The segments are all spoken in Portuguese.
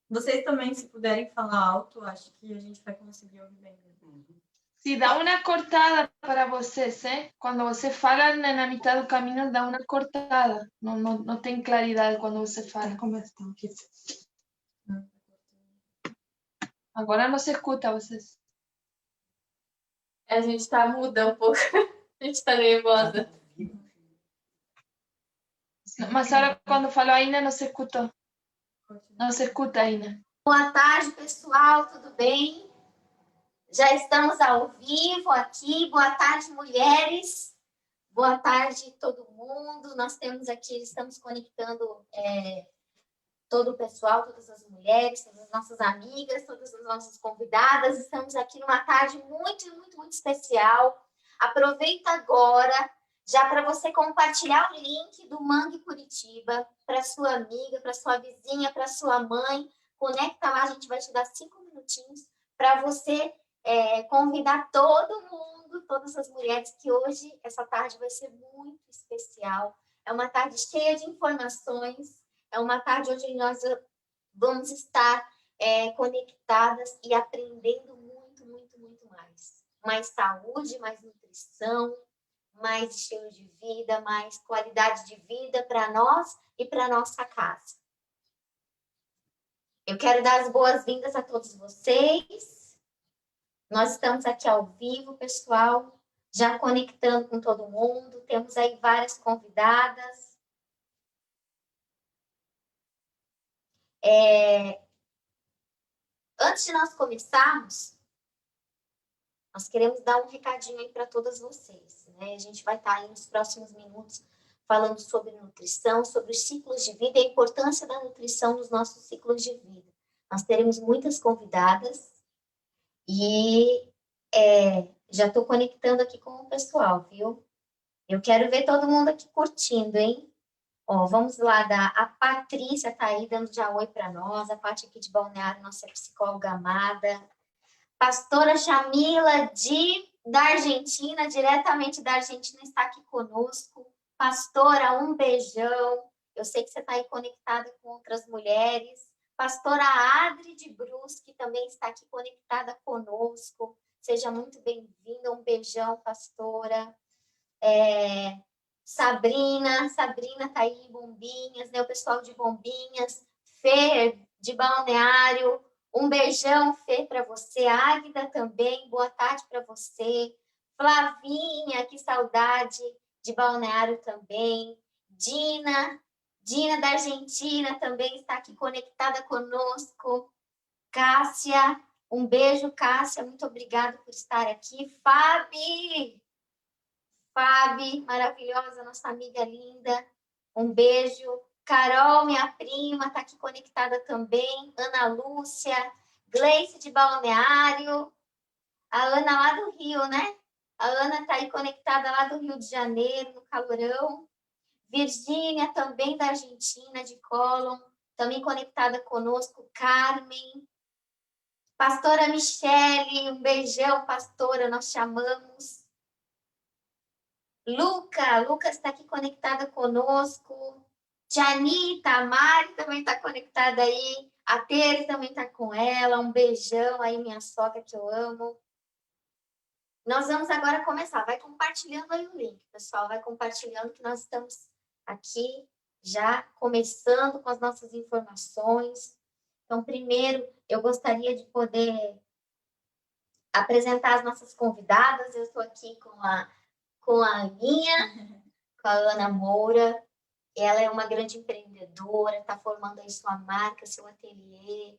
Vocês também, se puderem falar alto, acho que a gente vai conseguir ouvir bem. Sí, dá uma cortada para vocês, ¿eh? Quando você fala na metade do caminho, dá uma cortada. Não tem claridade quando você fala. Agora não se escuta vocês. A gente tá muda um pouco. A gente tá nervosa. Mas agora quando falou ainda não se escutou. Não se escuta ainda. Boa tarde, pessoal, tudo bem? Já estamos ao vivo aqui. Boa tarde, mulheres. Boa tarde, todo mundo. Nós temos aqui, estamos conectando todo o pessoal, todas as mulheres, todas as nossas amigas, todas as nossas convidadas. Estamos aqui numa tarde muito, muito, muito especial. Aproveita agora, já para você compartilhar o link do Mangue Curitiba para sua amiga, para sua vizinha, para sua mãe. Conecta lá, a gente vai te dar 5 minutinhos para você convidar todo mundo, todas as mulheres, que hoje, essa tarde vai ser muito especial. É uma tarde cheia de informações, é uma tarde onde nós vamos estar conectadas e aprendendo muito, muito, muito mais. Mais saúde, mais nutrição, mais estilo de vida, mais qualidade de vida para nós e para nossa casa. Eu quero dar as boas-vindas a todos vocês. Nós estamos aqui ao vivo, pessoal, já conectando com todo mundo. Temos aí várias convidadas. Antes de nós começarmos, nós queremos dar um recadinho aí para todas vocês, né? A gente vai estar aí nos próximos minutos falando sobre nutrição, sobre os ciclos de vida e a importância da nutrição nos nossos ciclos de vida. Nós teremos muitas convidadas e já estou conectando aqui com o pessoal, viu? Eu quero ver todo mundo aqui curtindo, hein? Ó, vamos lá, a Patrícia está aí dando já oi para nós, a Paty aqui de Balneário, nossa psicóloga amada. Pastora Chamila da Argentina, diretamente da Argentina, está aqui conosco. Pastora, um beijão. Eu sei que você está aí conectada com outras mulheres. Pastora Adri de Brusque também está aqui conectada conosco. Seja muito bem-vinda. Um beijão, pastora. Sabrina está aí, Bombinhas, né? O pessoal de Bombinhas. Fer, de Balneário. Um beijão, Fê, para você. Águida também, boa tarde para você. Flavinha, que saudade, de Balneário também. Dina da Argentina também está aqui conectada conosco. Cássia, um beijo, Cássia, muito obrigada por estar aqui. Fabi, maravilhosa, nossa amiga linda, um beijo. Carol, minha prima, está aqui conectada também. Ana Lúcia, Gleice de Balneário. A Ana lá do Rio, né? A Ana está aí conectada lá do Rio de Janeiro, no calorão. Virgínia, também da Argentina, de Colón, também conectada conosco. Carmen. Pastora Michele, um beijão, pastora, nós chamamos. Lucas está aqui conectada conosco. Janita, a Mari também está conectada aí. A Tere também está com ela. Um beijão aí, minha sogra que eu amo. Nós vamos agora começar. Vai compartilhando aí o link, pessoal. Vai compartilhando que nós estamos aqui já começando com as nossas informações. Então, primeiro, eu gostaria de poder apresentar as nossas convidadas. Eu estou aqui com a Aninha, com a Ana Moura. Ela é uma grande empreendedora, está formando aí sua marca, seu ateliê.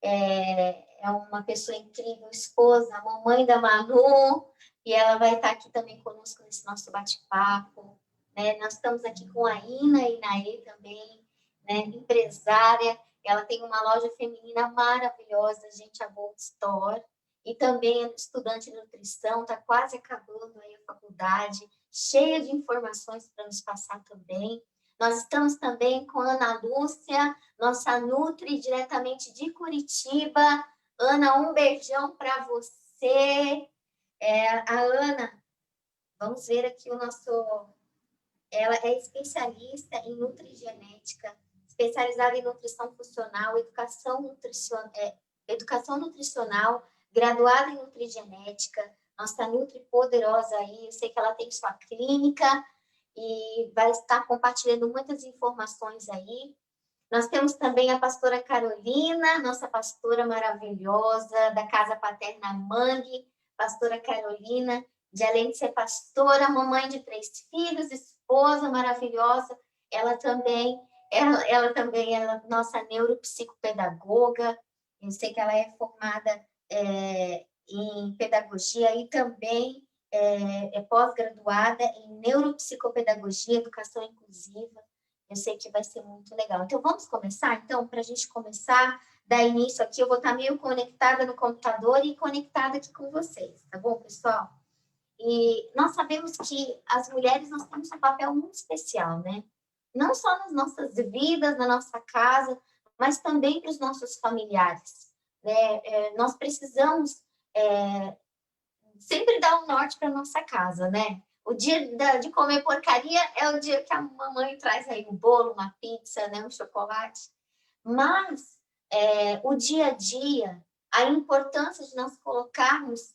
É uma pessoa incrível, esposa, mamãe da Manu, e ela vai estar aqui também conosco nesse nosso bate-papo. Né? Nós estamos aqui com a Inaê também, né? Empresária. Ela tem uma loja feminina maravilhosa, gente, a Gold Store. E também é estudante de nutrição, está quase acabando aí a faculdade, cheia de informações para nos passar também. Nós estamos também com a Ana Lúcia, nossa Nutri, diretamente de Curitiba. Ana, um beijão para você. A Ana, vamos ver aqui o nosso ela é especialista em nutrigenética, especializada em nutrição funcional, educação nutricional, graduada em nutrigenética. Nossa Nutri poderosa aí, eu sei que ela tem sua clínica e vai estar compartilhando muitas informações aí. Nós temos também a pastora Carolina, nossa pastora maravilhosa, da Casa Paterna Mangue, pastora Carolina, de além de ser pastora, mamãe de 3 filhos, esposa maravilhosa, ela também é nossa neuropsicopedagoga. Eu sei que ela é formada em pedagogia e também é pós-graduada em neuropsicopedagogia, educação inclusiva. Eu sei que vai ser muito legal. Então, vamos começar? Então, para a gente começar, dar início aqui, eu vou estar meio conectada no computador e conectada aqui com vocês, tá bom, pessoal? E nós sabemos que as mulheres, nós temos um papel muito especial, né? Não só nas nossas vidas, na nossa casa, mas também para os nossos familiares, né? Nós precisamos sempre dar um norte para nossa casa, né? O dia de comer porcaria é o dia que a mamãe traz aí um bolo, uma pizza, né? Um chocolate. Mas o dia a dia, a importância de nós colocarmos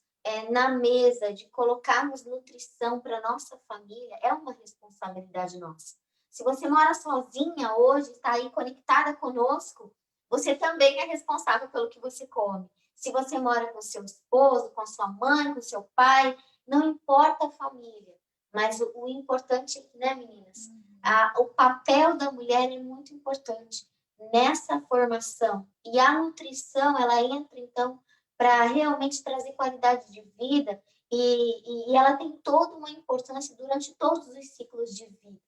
na mesa, de colocarmos nutrição para nossa família, é uma responsabilidade nossa. Se você mora sozinha hoje, está aí conectada conosco, você também é responsável pelo que você come. Se você mora com seu esposo, com sua mãe, com seu pai, não importa a família, mas o importante, né, meninas? O papel da mulher é muito importante nessa formação. E a nutrição, ela entra, então, para realmente trazer qualidade de vida e ela tem toda uma importância durante todos os ciclos de vida.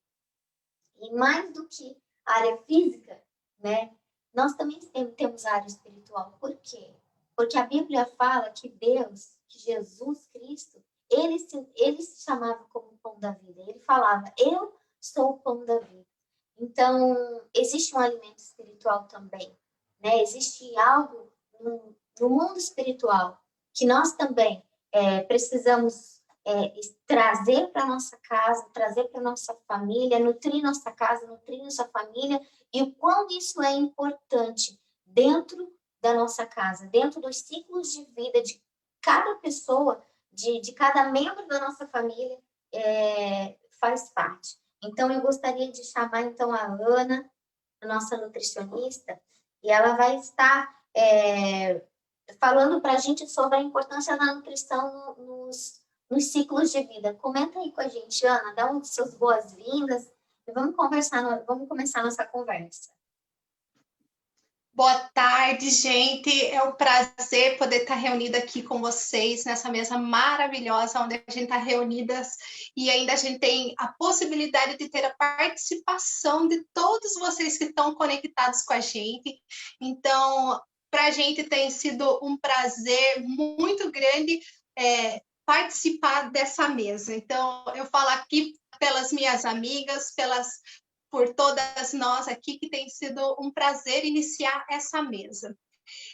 E mais do que a área física, né, nós também temos a área espiritual. Por quê? Porque a Bíblia fala que Deus, que Jesus Cristo, ele se chamava como o pão da vida. Ele falava, eu sou o pão da vida. Então, existe um alimento espiritual também, né? Existe algo no mundo espiritual que nós também precisamos trazer para nossa casa, trazer para nossa família, nutrir nossa casa, nutrir nossa família, e o quão isso é importante dentro da nossa casa, dentro dos ciclos de vida de cada pessoa, de cada membro da nossa família, faz parte. Então, eu gostaria de chamar, então, a Ana, a nossa nutricionista, e ela vai estar falando para a gente sobre a importância da nutrição nos ciclos de vida. Comenta aí com a gente, Ana, dá um suas boas-vindas e vamos começar a nossa conversa. Boa tarde, gente. É um prazer poder estar reunida aqui com vocês nessa mesa maravilhosa, onde a gente está reunidas e ainda a gente tem a possibilidade de ter a participação de todos vocês que estão conectados com a gente. Então, para a gente tem sido um prazer muito grande participar dessa mesa. Então, eu falo aqui pelas minhas amigas, por todas nós aqui, que tem sido um prazer iniciar essa mesa.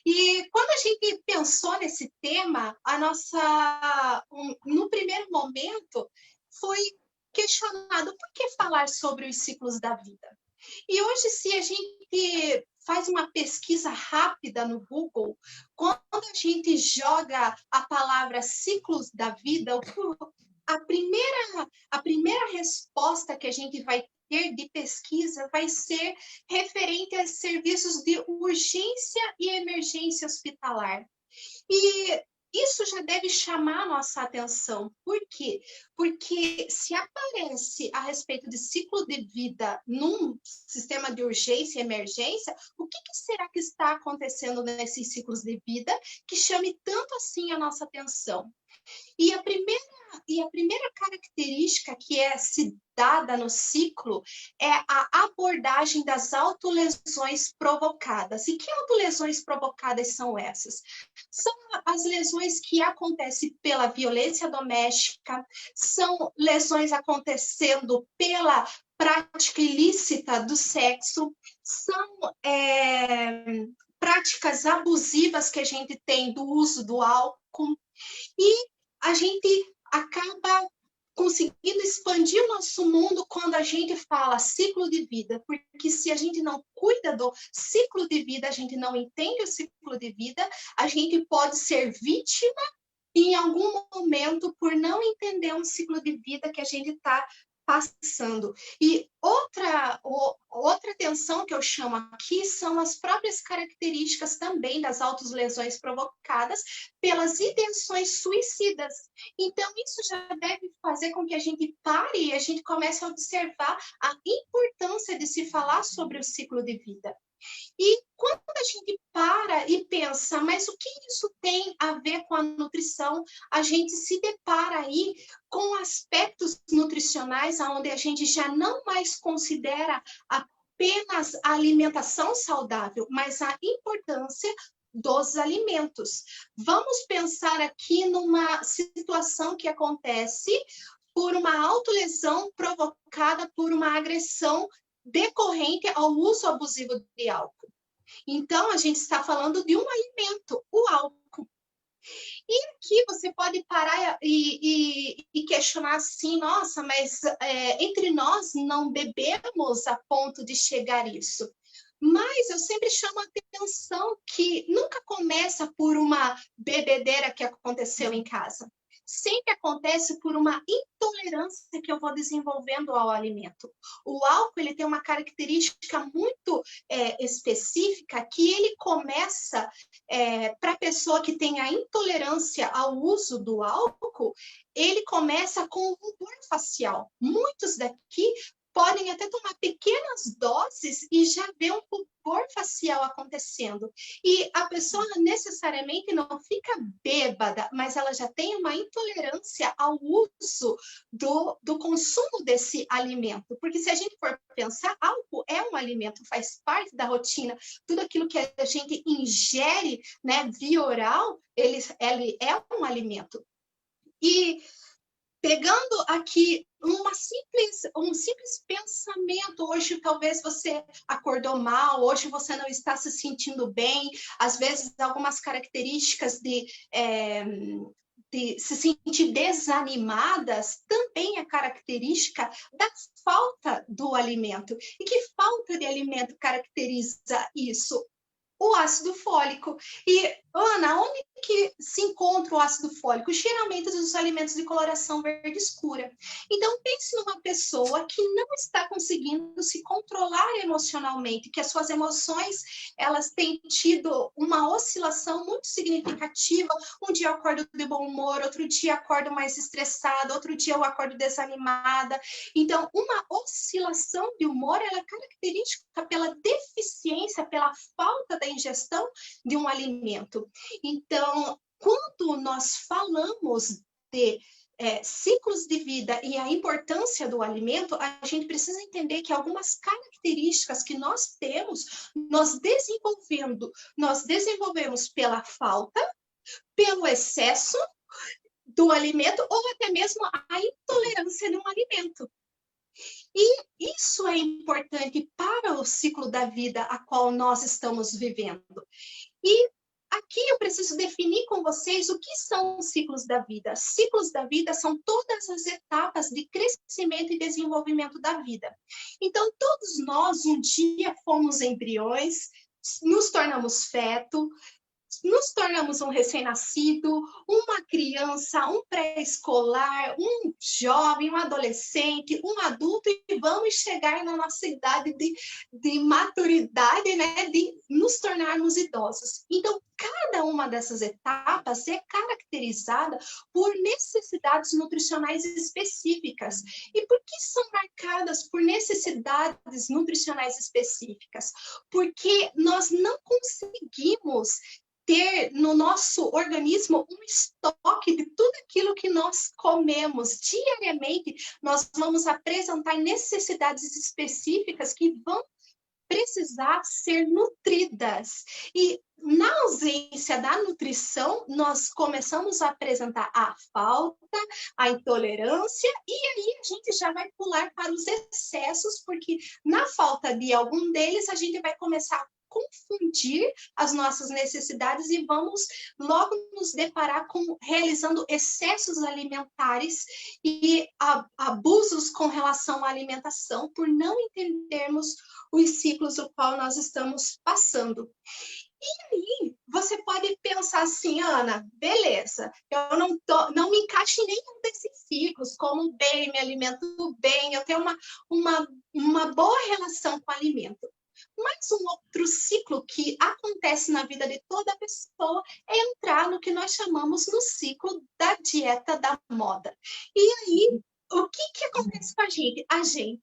E quando a gente pensou nesse tema, no primeiro momento, foi questionado por que falar sobre os ciclos da vida. E hoje, se a gente faz uma pesquisa rápida no Google, quando a gente joga a palavra ciclos da vida, a primeira resposta que a gente vai ter de pesquisa vai ser referente a serviços de urgência e emergência hospitalar. E isso já deve chamar a nossa atenção. Por quê? Porque se aparece a respeito de ciclo de vida num sistema de urgência e emergência, o que será que está acontecendo nesses ciclos de vida que chame tanto assim a nossa atenção? E a primeira característica que é dada no ciclo é a abordagem das autolesões provocadas. E que autolesões provocadas são essas? São as lesões que acontecem pela violência doméstica, são lesões acontecendo pela prática ilícita do sexo, são práticas abusivas que a gente tem do uso do álcool, e a gente acaba com conseguindo expandir o nosso mundo quando a gente fala ciclo de vida, porque se a gente não cuida do ciclo de vida, a gente não entende o ciclo de vida, a gente pode ser vítima em algum momento por não entender um ciclo de vida que a gente está passando. E outra atenção que eu chamo aqui são as próprias características também das autolesões provocadas pelas ideações suicidas. Então, isso já deve fazer com que a gente pare e a gente comece a observar a importância de se falar sobre o ciclo de vida. E quando a gente para e pensa, mas o que isso tem a ver com a nutrição? A gente se depara aí com aspectos nutricionais onde a gente já não mais considera apenas a alimentação saudável, mas a importância dos alimentos. Vamos pensar aqui numa situação que acontece por uma autolesão provocada por uma agressão decorrente ao uso abusivo de álcool. Então, a gente está falando de um alimento, o álcool. E aqui você pode parar e questionar assim, nossa, mas entre nós não bebemos a ponto de chegar a isso. Mas eu sempre chamo a atenção que nunca começa por uma bebedeira que aconteceu em casa. Sempre acontece por uma intolerância que eu vou desenvolvendo ao alimento. O álcool ele tem uma característica muito específica que ele começa, para a pessoa que tem a intolerância ao uso do álcool, ele começa com o rubor facial. Muitos daqui podem até tomar pequenas doses e já ver um rubor facial acontecendo. E a pessoa necessariamente não fica bêbada, mas ela já tem uma intolerância ao uso do consumo desse alimento. Porque se a gente for pensar, álcool é um alimento, faz parte da rotina. Tudo aquilo que a gente ingere, né, via oral, ele é um alimento. E pegando aqui um simples pensamento, hoje talvez você acordou mal, hoje você não está se sentindo bem, às vezes algumas características de se sentir desanimadas também é característica da falta do alimento. E que falta de alimento caracteriza isso? O ácido fólico. E, Ana, onde que se encontra o ácido fólico? Geralmente nos alimentos de coloração verde escura. Então, pense numa pessoa que não está conseguindo se controlar emocionalmente, que as suas emoções, elas têm tido uma oscilação muito significativa. Um dia eu acordo de bom humor, outro dia eu acordo mais estressada, outro dia eu acordo desanimada. Então, uma oscilação de humor, ela é característica pela deficiência, pela falta da ingestão de um alimento. Então, quando nós falamos de ciclos de vida e a importância do alimento, a gente precisa entender que algumas características que nós temos, nós desenvolvemos pela falta, pelo excesso do alimento ou até mesmo a intolerância de um alimento. E isso é importante para o ciclo da vida a qual nós estamos vivendo. E aqui eu preciso definir com vocês o que são os ciclos da vida. Ciclos da vida são todas as etapas de crescimento e desenvolvimento da vida. Então, todos nós um dia fomos embriões, nos tornamos feto, nos tornamos um recém-nascido, uma criança, um pré-escolar, um jovem, um adolescente, um adulto, e vamos chegar na nossa idade de maturidade, né, de nos tornarmos idosos. Então, cada uma dessas etapas é caracterizada por necessidades nutricionais específicas. E por que são marcadas por necessidades nutricionais específicas? Porque nós não conseguimos ter no nosso organismo um estoque de tudo aquilo que nós comemos. Diariamente, nós vamos apresentar necessidades específicas que vão precisar ser nutridas. E na ausência da nutrição, nós começamos a apresentar a falta, a intolerância, e aí a gente já vai pular para os excessos, porque na falta de algum deles, a gente vai começar a confundir as nossas necessidades e vamos logo nos deparar com realizando excessos alimentares e abusos com relação à alimentação por não entendermos os ciclos do qual nós estamos passando. E aí, você pode pensar assim, Ana, beleza, eu não me encaixo em nenhum desses ciclos, como bem, me alimento bem, eu tenho uma boa relação com o alimento. Mas um outro ciclo que acontece na vida de toda pessoa é entrar no que nós chamamos no ciclo da dieta da moda. E aí, o que acontece com a gente? A gente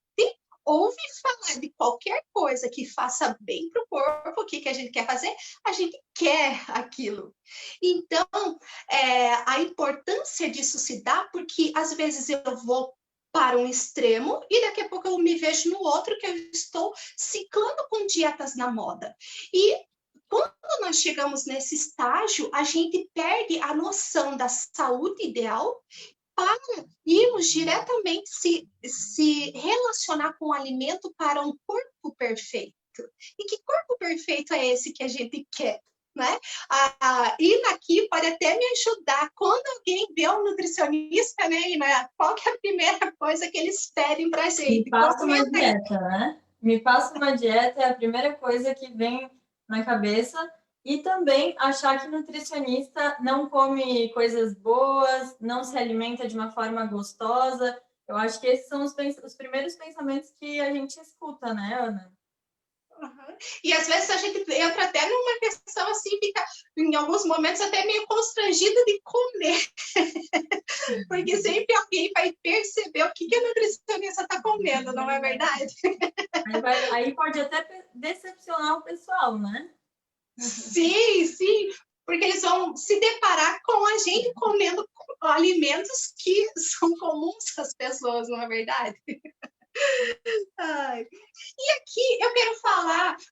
ouve falar de qualquer coisa que faça bem para o corpo, o que a gente quer fazer? A gente quer aquilo. Então, a importância disso se dá porque, às vezes, eu vou para um extremo e daqui a pouco eu me vejo no outro que eu estou ciclando com dietas na moda. E quando nós chegamos nesse estágio, a gente perde a noção da saúde ideal para irmos diretamente se relacionar com o alimento para um corpo perfeito. E que corpo perfeito é esse que a gente quer? Né? A Ina aqui pode até me ajudar. Quando alguém vê um nutricionista, né, Ina, qual que é a primeira coisa que eles pedem para a gente? Me passa uma dieta, né? Me passa uma dieta é a primeira coisa que vem na cabeça. E também achar que nutricionista não come coisas boas, não se alimenta de uma forma gostosa. Eu acho que esses são os primeiros pensamentos que a gente escuta, né, Ana? Uhum. E às vezes a gente entra até numa questão assim, fica em alguns momentos até meio constrangida de comer. Porque sempre alguém vai perceber o que a nutricionista está comendo, não é verdade? Aí pode até decepcionar o pessoal, né? Sim, sim, porque eles vão se deparar com a gente comendo alimentos que são comuns às pessoas, não é verdade? Ai. E aqui eu quero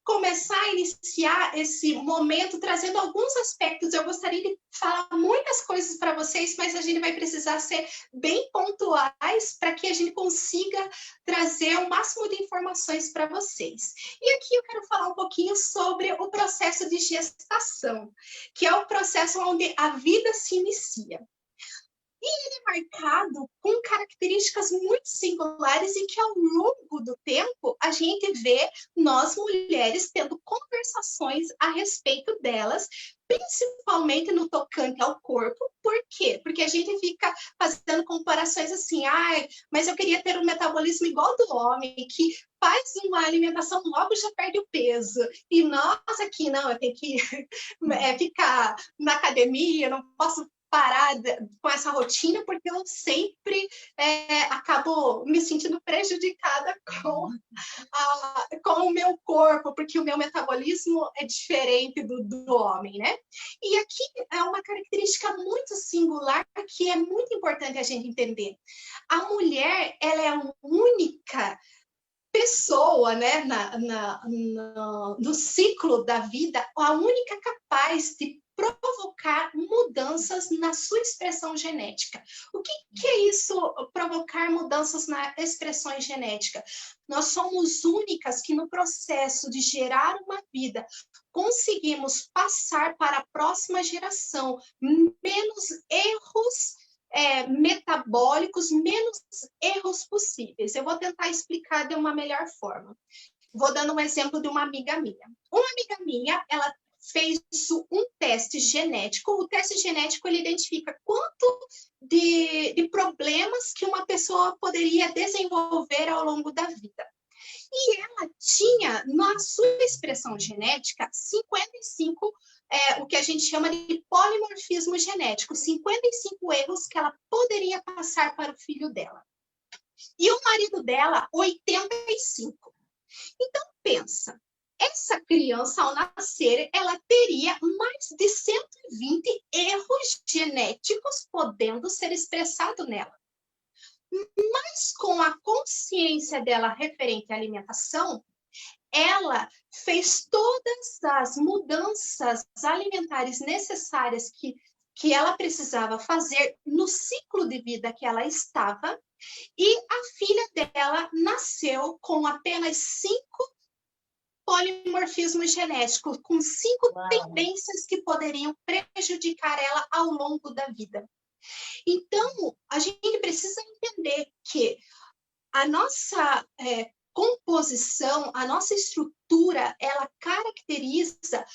começar a iniciar esse momento trazendo alguns aspectos. Eu gostaria de falar muitas coisas para vocês, mas a gente vai precisar ser bem pontuais para que a gente consiga trazer o máximo de informações para vocês. E aqui eu quero falar um pouquinho sobre o processo de gestação, que é o processo onde a vida se inicia. E ele é marcado com características muito singulares e que, ao longo do tempo, a gente vê nós, mulheres, tendo conversações a respeito delas, principalmente no tocante ao corpo. Por quê? Porque a gente fica fazendo comparações assim, mas eu queria ter um metabolismo igual do homem, que faz uma alimentação, logo já perde o peso. E nós aqui, não, eu tenho que ficar na academia, eu não posso parar com essa rotina, porque eu sempre acabo me sentindo prejudicada com o meu corpo, porque o meu metabolismo é diferente do homem, né? E aqui é uma característica muito singular que é muito importante a gente entender. A mulher, ela é a única pessoa, né, no ciclo da vida, a única capaz de provocar mudanças na sua expressão genética. O que é isso, provocar mudanças na expressão genética? Nós somos únicas que no processo de gerar uma vida conseguimos passar para a próxima geração menos erros metabólicos, menos erros possíveis. Eu vou tentar explicar de uma melhor forma. Vou dando um exemplo de uma amiga minha. Uma amiga minha, ela fez um teste genético. O teste genético, ele identifica quanto de problemas que uma pessoa poderia desenvolver ao longo da vida. E ela tinha, na sua expressão genética, 55, o que a gente chama de polimorfismo genético, 55 erros que ela poderia passar para o filho dela. E o marido dela, 85. Então, pensa, essa criança, ao nascer, ela teria mais de 120 erros genéticos podendo ser expressado nela. Mas com a consciência dela referente à alimentação, ela fez todas as mudanças alimentares necessárias que ela precisava fazer no ciclo de vida que ela estava, e a filha dela nasceu com apenas 5 polimorfismo genético, com 5 Uau. tendências que poderiam prejudicar ela ao longo da vida. Então, a gente precisa entender que a nossa composição, a nossa estrutura, ela caracteriza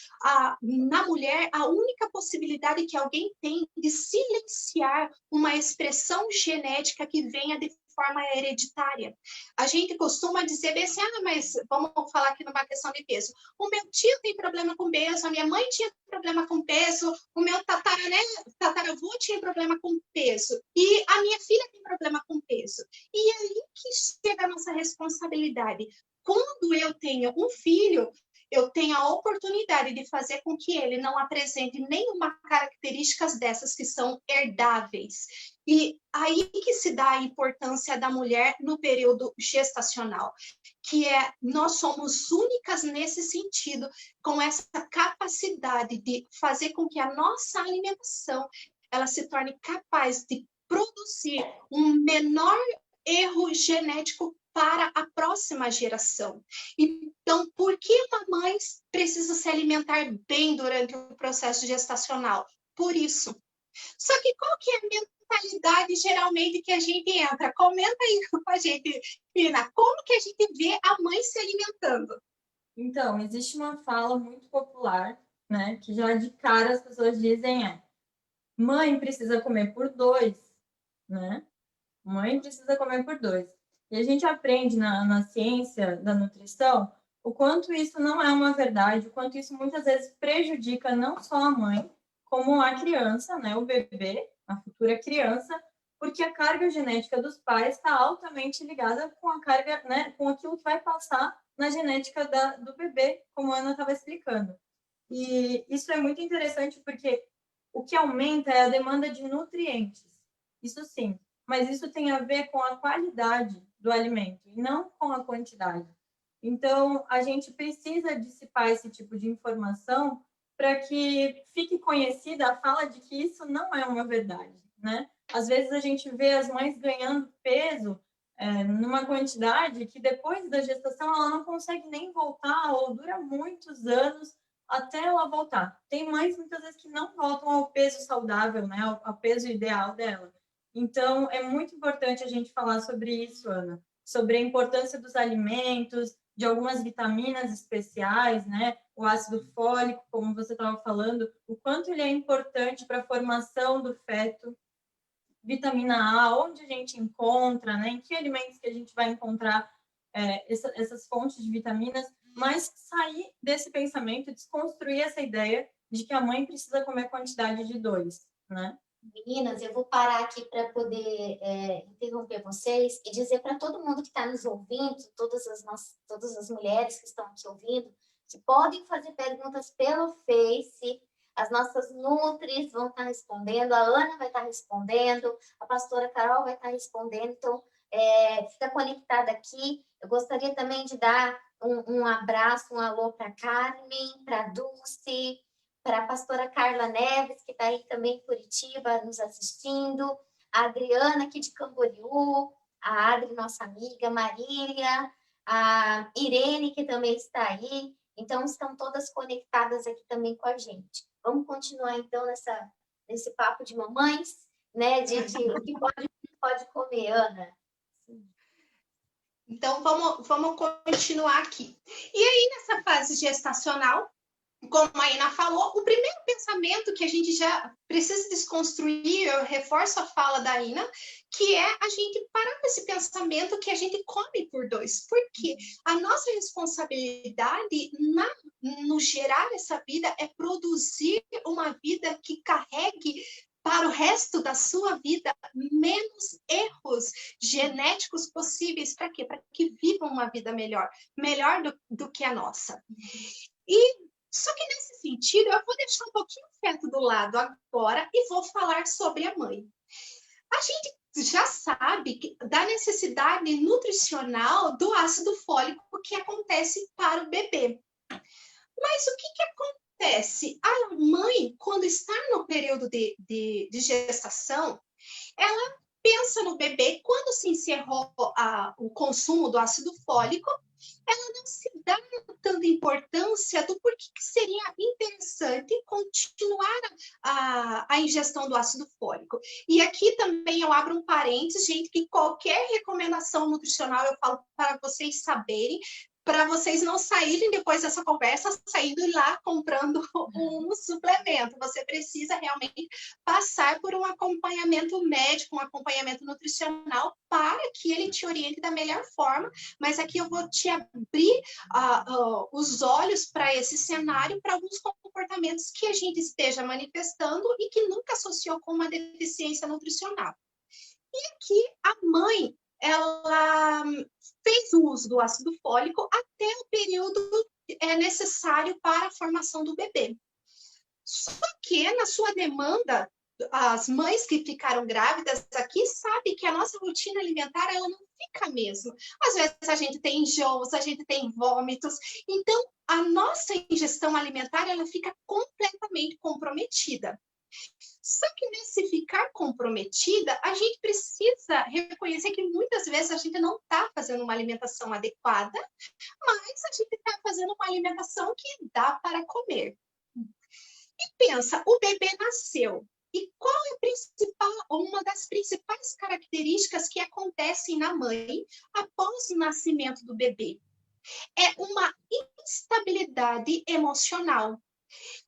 na mulher a única possibilidade que alguém tem de silenciar uma expressão genética que venha de forma hereditária. A gente costuma dizer bem assim, mas vamos falar aqui numa questão de peso. O meu tio tem problema com peso, a minha mãe tinha problema com peso, o meu tataravô tinha problema com peso, e a minha filha tem problema com peso. E aí que chega a nossa responsabilidade. Quando eu tenho um filho, eu tenho a oportunidade de fazer com que ele não apresente nenhuma característica dessas que são herdáveis. E aí que se dá a importância da mulher no período gestacional, que nós somos únicas nesse sentido, com essa capacidade de fazer com que a nossa alimentação ela se torne capaz de produzir um menor erro genético para a próxima geração. Então, por que mamães precisam se alimentar bem durante o processo gestacional? Por isso. Só que qual que é a mentalidade geralmente que a gente entra? Comenta aí com a gente, Ina, como que a gente vê a mãe se alimentando? Então, existe uma fala muito popular, né, que já de cara as pessoas dizem mãe precisa comer por 2, né? Mãe precisa comer por 2. E a gente aprende na ciência da nutrição o quanto isso não é uma verdade, o quanto isso muitas vezes prejudica não só a mãe, como a criança, né, o bebê, a futura criança, porque a carga genética dos pais está altamente ligada com a carga, né, com aquilo que vai passar na genética do bebê, como a Ana estava explicando. E isso é muito interessante porque o que aumenta é a demanda de nutrientes, isso sim, mas isso tem a ver com a qualidade do alimento e não com a quantidade. Então, a gente precisa dissipar esse tipo de informação para que fique conhecida a fala de que isso não é uma verdade, né? Às vezes a gente vê as mães ganhando peso numa quantidade que depois da gestação ela não consegue nem voltar ou dura muitos anos até ela voltar. Tem mães muitas vezes que não voltam ao peso saudável, né? Ao peso ideal dela. Então, é muito importante a gente falar sobre isso, Ana, sobre a importância dos alimentos, de algumas vitaminas especiais, né? O ácido fólico, como você estava falando, o quanto ele é importante para a formação do feto. Vitamina A, onde a gente encontra, né? Em que alimentos que a gente vai encontrar essas fontes de vitaminas, mas sair desse pensamento, desconstruir essa ideia de que a mãe precisa comer quantidade de 2, né? Meninas, eu vou parar aqui para poder interromper vocês e dizer para todo mundo que está nos ouvindo, todas as mulheres que estão aqui ouvindo, que podem fazer perguntas pelo Face. As nossas nutris vão estar respondendo, a Ana vai estar respondendo, a pastora Carol vai estar respondendo. Então, fica conectada aqui. Eu gostaria também de dar um abraço, um alô para a Carmen, para a Dulce, para a pastora Carla Neves, que está aí também em Curitiba nos assistindo, a Adriana aqui de Camboriú, a Adri, nossa amiga, Marília, a Irene, que também está aí. Então, estão todas conectadas aqui também com a gente. Vamos continuar, então, nesse papo de mamães, né? De o que pode comer, Ana. Então, vamos continuar aqui. E aí, nessa fase gestacional, como a Ina falou, o primeiro pensamento que a gente já precisa desconstruir, eu reforço a fala da Ina, que é a gente parar com esse pensamento que a gente come por 2. Porque a nossa responsabilidade no gerar essa vida é produzir uma vida que carregue para o resto da sua vida menos erros genéticos possíveis. Para quê? Para que vivam uma vida melhor do que a nossa. Só que nesse sentido, eu vou deixar um pouquinho o feto do lado agora e vou falar sobre a mãe. A gente já sabe da necessidade nutricional do ácido fólico que acontece para o bebê. Mas o que acontece? A mãe, quando está no período de gestação, ela pensa no bebê, quando se encerrou o consumo do ácido fólico, ela não se dá tanta importância do porquê que seria interessante continuar a ingestão do ácido fólico. E aqui também eu abro um parênteses, gente, que qualquer recomendação nutricional eu falo para vocês saberem, para vocês não saírem depois dessa conversa, saindo lá comprando um suplemento. Você precisa realmente passar por um acompanhamento médico, um acompanhamento nutricional, para que ele te oriente da melhor forma. Mas aqui eu vou te abrir os olhos para esse cenário, para alguns comportamentos que a gente esteja manifestando e que nunca associou com uma deficiência nutricional. E aqui a mãe, ela fez o uso do ácido fólico até o período necessário para a formação do bebê. Só que na sua demanda, as mães que ficaram grávidas aqui sabem que a nossa rotina alimentar, ela não fica mesmo. Às vezes a gente tem enjoos, a gente tem vômitos. Então, a nossa ingestão alimentar, ela fica completamente comprometida. Só que nesse ficar comprometida, a gente precisa reconhecer que muitas vezes a gente não está fazendo uma alimentação adequada, mas a gente está fazendo uma alimentação que dá para comer. E pensa, o bebê nasceu. E qual é uma das principais características que acontecem na mãe após o nascimento do bebê? É uma instabilidade emocional,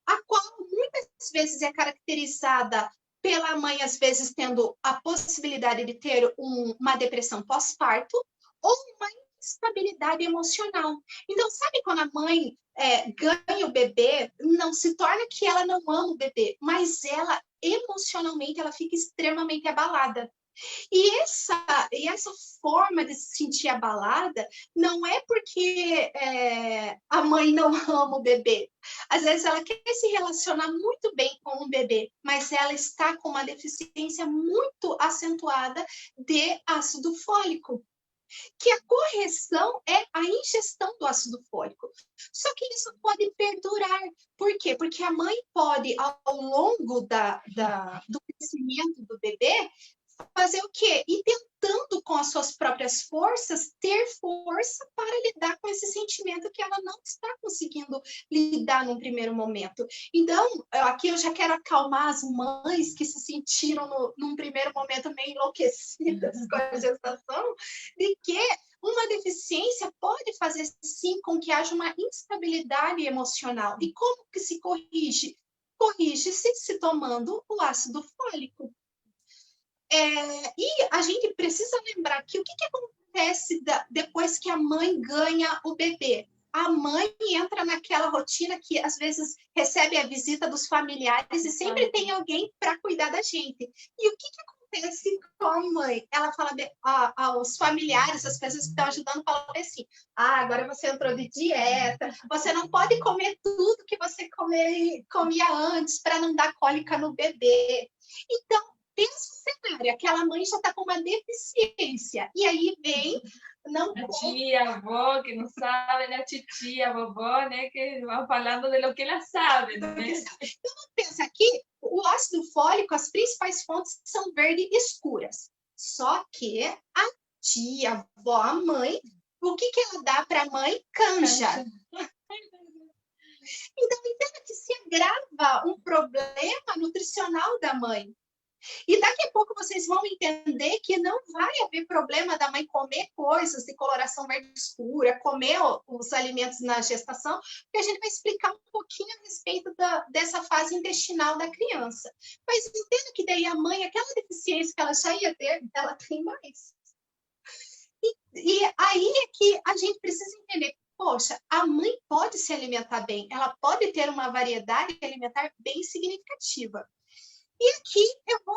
a qual muitas vezes é caracterizada pela mãe, às vezes tendo a possibilidade de ter uma depressão pós-parto ou uma instabilidade emocional. Então, sabe quando a mãe ganha o bebê, não se torna que ela não ama o bebê, mas ela, emocionalmente, ela fica extremamente abalada. E essa forma de se sentir abalada não é porque a mãe não ama o bebê. Às vezes ela quer se relacionar muito bem com o bebê, mas ela está com uma deficiência muito acentuada de ácido fólico, que a correção é a ingestão do ácido fólico. Só que isso pode perdurar. Por quê? Porque a mãe pode, ao longo do crescimento do bebê, fazer o quê? E tentando com as suas próprias forças, ter força para lidar com esse sentimento que ela não está conseguindo lidar num primeiro momento. Então, aqui eu já quero acalmar as mães que se sentiram num primeiro momento meio enlouquecidas com a gestação, de que uma deficiência pode fazer sim com que haja uma instabilidade emocional. E como que se corrige? Corrige-se se tomando o ácido fólico. E a gente precisa lembrar que o que acontece depois que a mãe ganha o bebê? A mãe entra naquela rotina que às vezes recebe a visita dos familiares e sempre tem alguém para cuidar da gente. E o que acontece com a mãe? Ela fala aos familiares, as pessoas que estão ajudando, falam assim: agora você entrou de dieta, você não pode comer tudo que você comia antes para não dar cólica no bebê. Então, pensa o cenário, aquela mãe já está com uma deficiência. E aí vem... A tia, a avó, que não sabe, né? A titia, a vovó, né? Que vão falando de lo que ela sabe, né? Então, pensa aqui, o ácido fólico, as principais fontes são verde escuras. Só que a tia, a avó, a mãe, o que ela dá para a mãe? Canja. Então, entenda que se agrava um problema nutricional da mãe. E daqui a pouco vocês vão entender que não vai haver problema da mãe comer coisas de coloração verde escura, comer os alimentos na gestação, porque a gente vai explicar um pouquinho a respeito dessa fase intestinal da criança. Mas entenda que daí a mãe, aquela deficiência que ela já ia ter, ela tem mais. E aí é que a gente precisa entender, poxa, a mãe pode se alimentar bem, ela pode ter uma variedade alimentar bem significativa. E aqui eu vou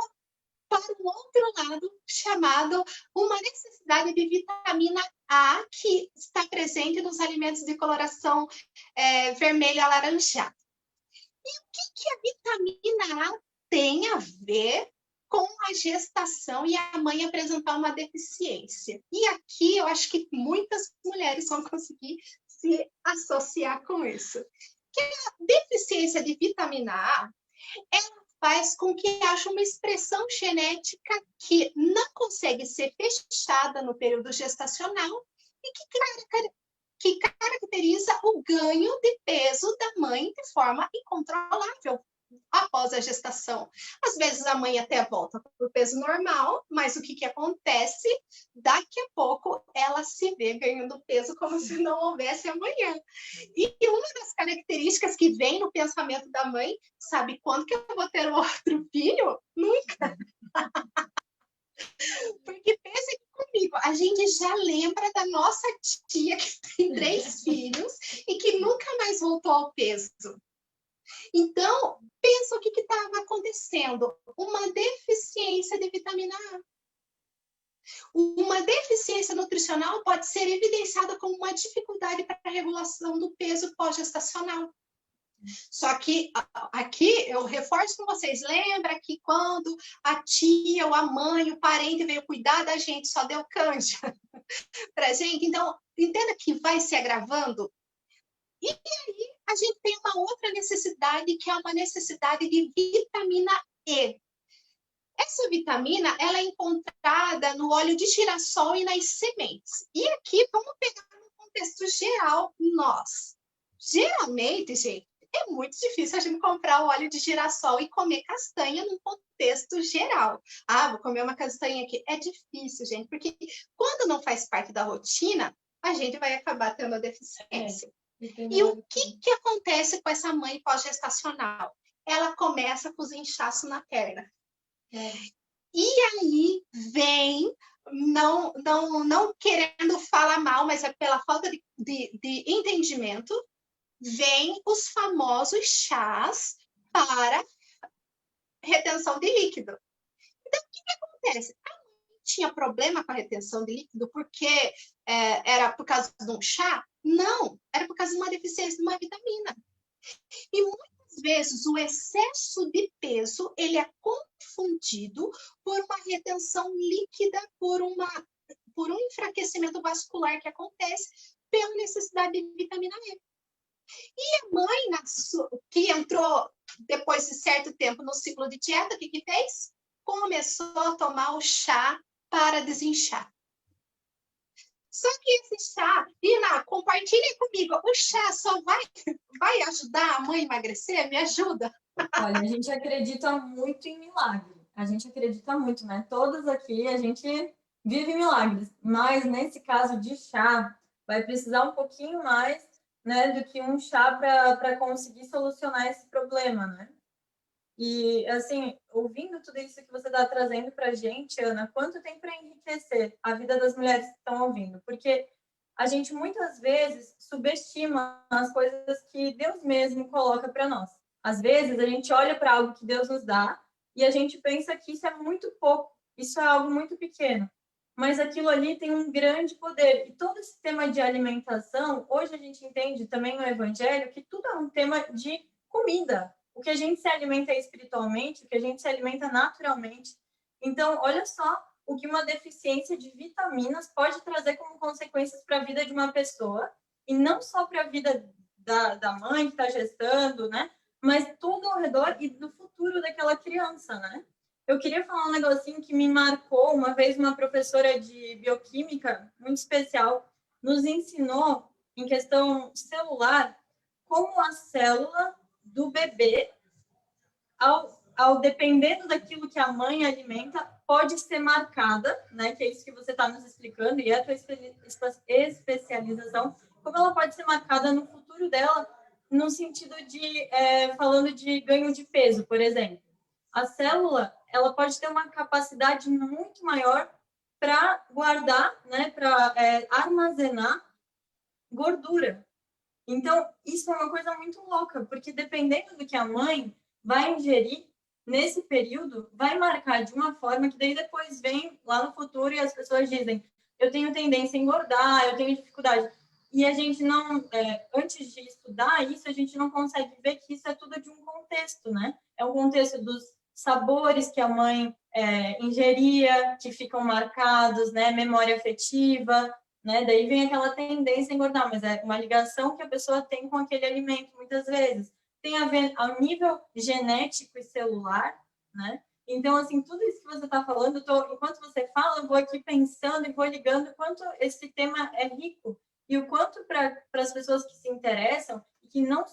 para um outro lado, chamado uma necessidade de vitamina A, que está presente nos alimentos de coloração vermelho alaranjado. E o que a vitamina A tem a ver com a gestação e a mãe apresentar uma deficiência? E aqui eu acho que muitas mulheres vão conseguir se associar com isso. Que a deficiência de vitamina A, ela faz com que haja uma expressão genética que não consegue ser fechada no período gestacional e que caracteriza o ganho de peso da mãe de forma incontrolável após a gestação. Às vezes a mãe até volta para o peso normal, mas o que acontece? Daqui a pouco ela se vê ganhando peso como se não houvesse amanhã. E uma das características que vem no pensamento da mãe, sabe quando que eu vou ter um outro filho? Nunca. Porque pense comigo, a gente já lembra da nossa tia que tem 3 filhos e que nunca mais voltou ao peso. Então, pensa o que estava acontecendo. Uma deficiência de vitamina A. Uma deficiência nutricional pode ser evidenciada como uma dificuldade para a regulação do peso pós-gestacional. Só que aqui eu reforço com vocês, lembra que quando a tia, ou a mãe, o parente veio cuidar da gente, só deu canja para a gente? Então, entenda que vai se agravando. E aí a gente tem uma outra necessidade, que é uma necessidade de vitamina E. Essa vitamina ela é encontrada no óleo de girassol e nas sementes. E aqui vamos pegar no contexto geral nós. Geralmente, gente, é muito difícil a gente comprar o óleo de girassol e comer castanha num contexto geral. Ah, vou comer uma castanha aqui. É difícil, gente, porque quando não faz parte da rotina, a gente vai acabar tendo a deficiência. E o que acontece com essa mãe pós-gestacional? Ela começa com os inchaços na perna. E aí vem, não querendo falar mal, mas é pela falta de entendimento, vem os famosos chás para retenção de líquido. Então, o que acontece? A mãe tinha problema com a retenção de líquido porque era por causa de um chá? Não, era por causa de uma deficiência de uma vitamina. E muitas vezes o excesso de peso ele é confundido por uma retenção líquida, por um enfraquecimento vascular que acontece pela necessidade de vitamina E. E a mãe, que entrou depois de certo tempo no ciclo de dieta, o que fez? Começou a tomar o chá para desinchar. Só que esse chá, Ina, compartilha comigo, o chá só vai ajudar a mãe a emagrecer? Me ajuda. Olha, a gente acredita muito em milagre. A gente acredita muito, né? Todas aqui a gente vive milagres. Mas nesse caso de chá, vai precisar um pouquinho mais, né, do que um chá para conseguir solucionar esse problema, né? E, assim, ouvindo tudo isso que você está trazendo para a gente, Ana, quanto tem para enriquecer a vida das mulheres que estão ouvindo? Porque a gente muitas vezes subestima as coisas que Deus mesmo coloca para nós. Às vezes a gente olha para algo que Deus nos dá e a gente pensa que isso é muito pouco, isso é algo muito pequeno. Mas aquilo ali tem um grande poder. E todo esse tema de alimentação, hoje a gente entende também no Evangelho que tudo é um tema de comida. O que a gente se alimenta espiritualmente, o que a gente se alimenta naturalmente. Então, olha só o que uma deficiência de vitaminas pode trazer como consequências para a vida de uma pessoa, e não só para a vida da mãe que está gestando, né? Mas tudo ao redor e do futuro daquela criança, né? Eu queria falar um negocinho que me marcou. Uma vez uma professora de bioquímica, muito especial, nos ensinou, em questão celular, como a célula do bebê, ao dependendo daquilo que a mãe alimenta, pode ser marcada, né? Que é isso que você está nos explicando, e é a tua especialização, como ela pode ser marcada no futuro dela, no sentido de, falando de ganho de peso, por exemplo. A célula, ela pode ter uma capacidade muito maior para guardar, né? Para armazenar gordura. Então, isso é uma coisa muito louca, porque dependendo do que a mãe vai ingerir nesse período, vai marcar de uma forma que daí depois vem lá no futuro e as pessoas dizem: eu tenho tendência a engordar, eu tenho dificuldade. E a gente não, antes de estudar isso, a gente não consegue ver que isso é tudo de um contexto, né? É um contexto dos sabores que a mãe ingeria, que ficam marcados, né? Memória afetiva, né? Daí vem aquela tendência a engordar, mas é uma ligação que a pessoa tem com aquele alimento, muitas vezes. Tem a ver ao nível genético e celular, né? Então, assim, tudo isso que você está falando, enquanto você fala, eu vou aqui pensando e vou ligando quanto esse tema é rico e o quanto para as pessoas que se interessam e que não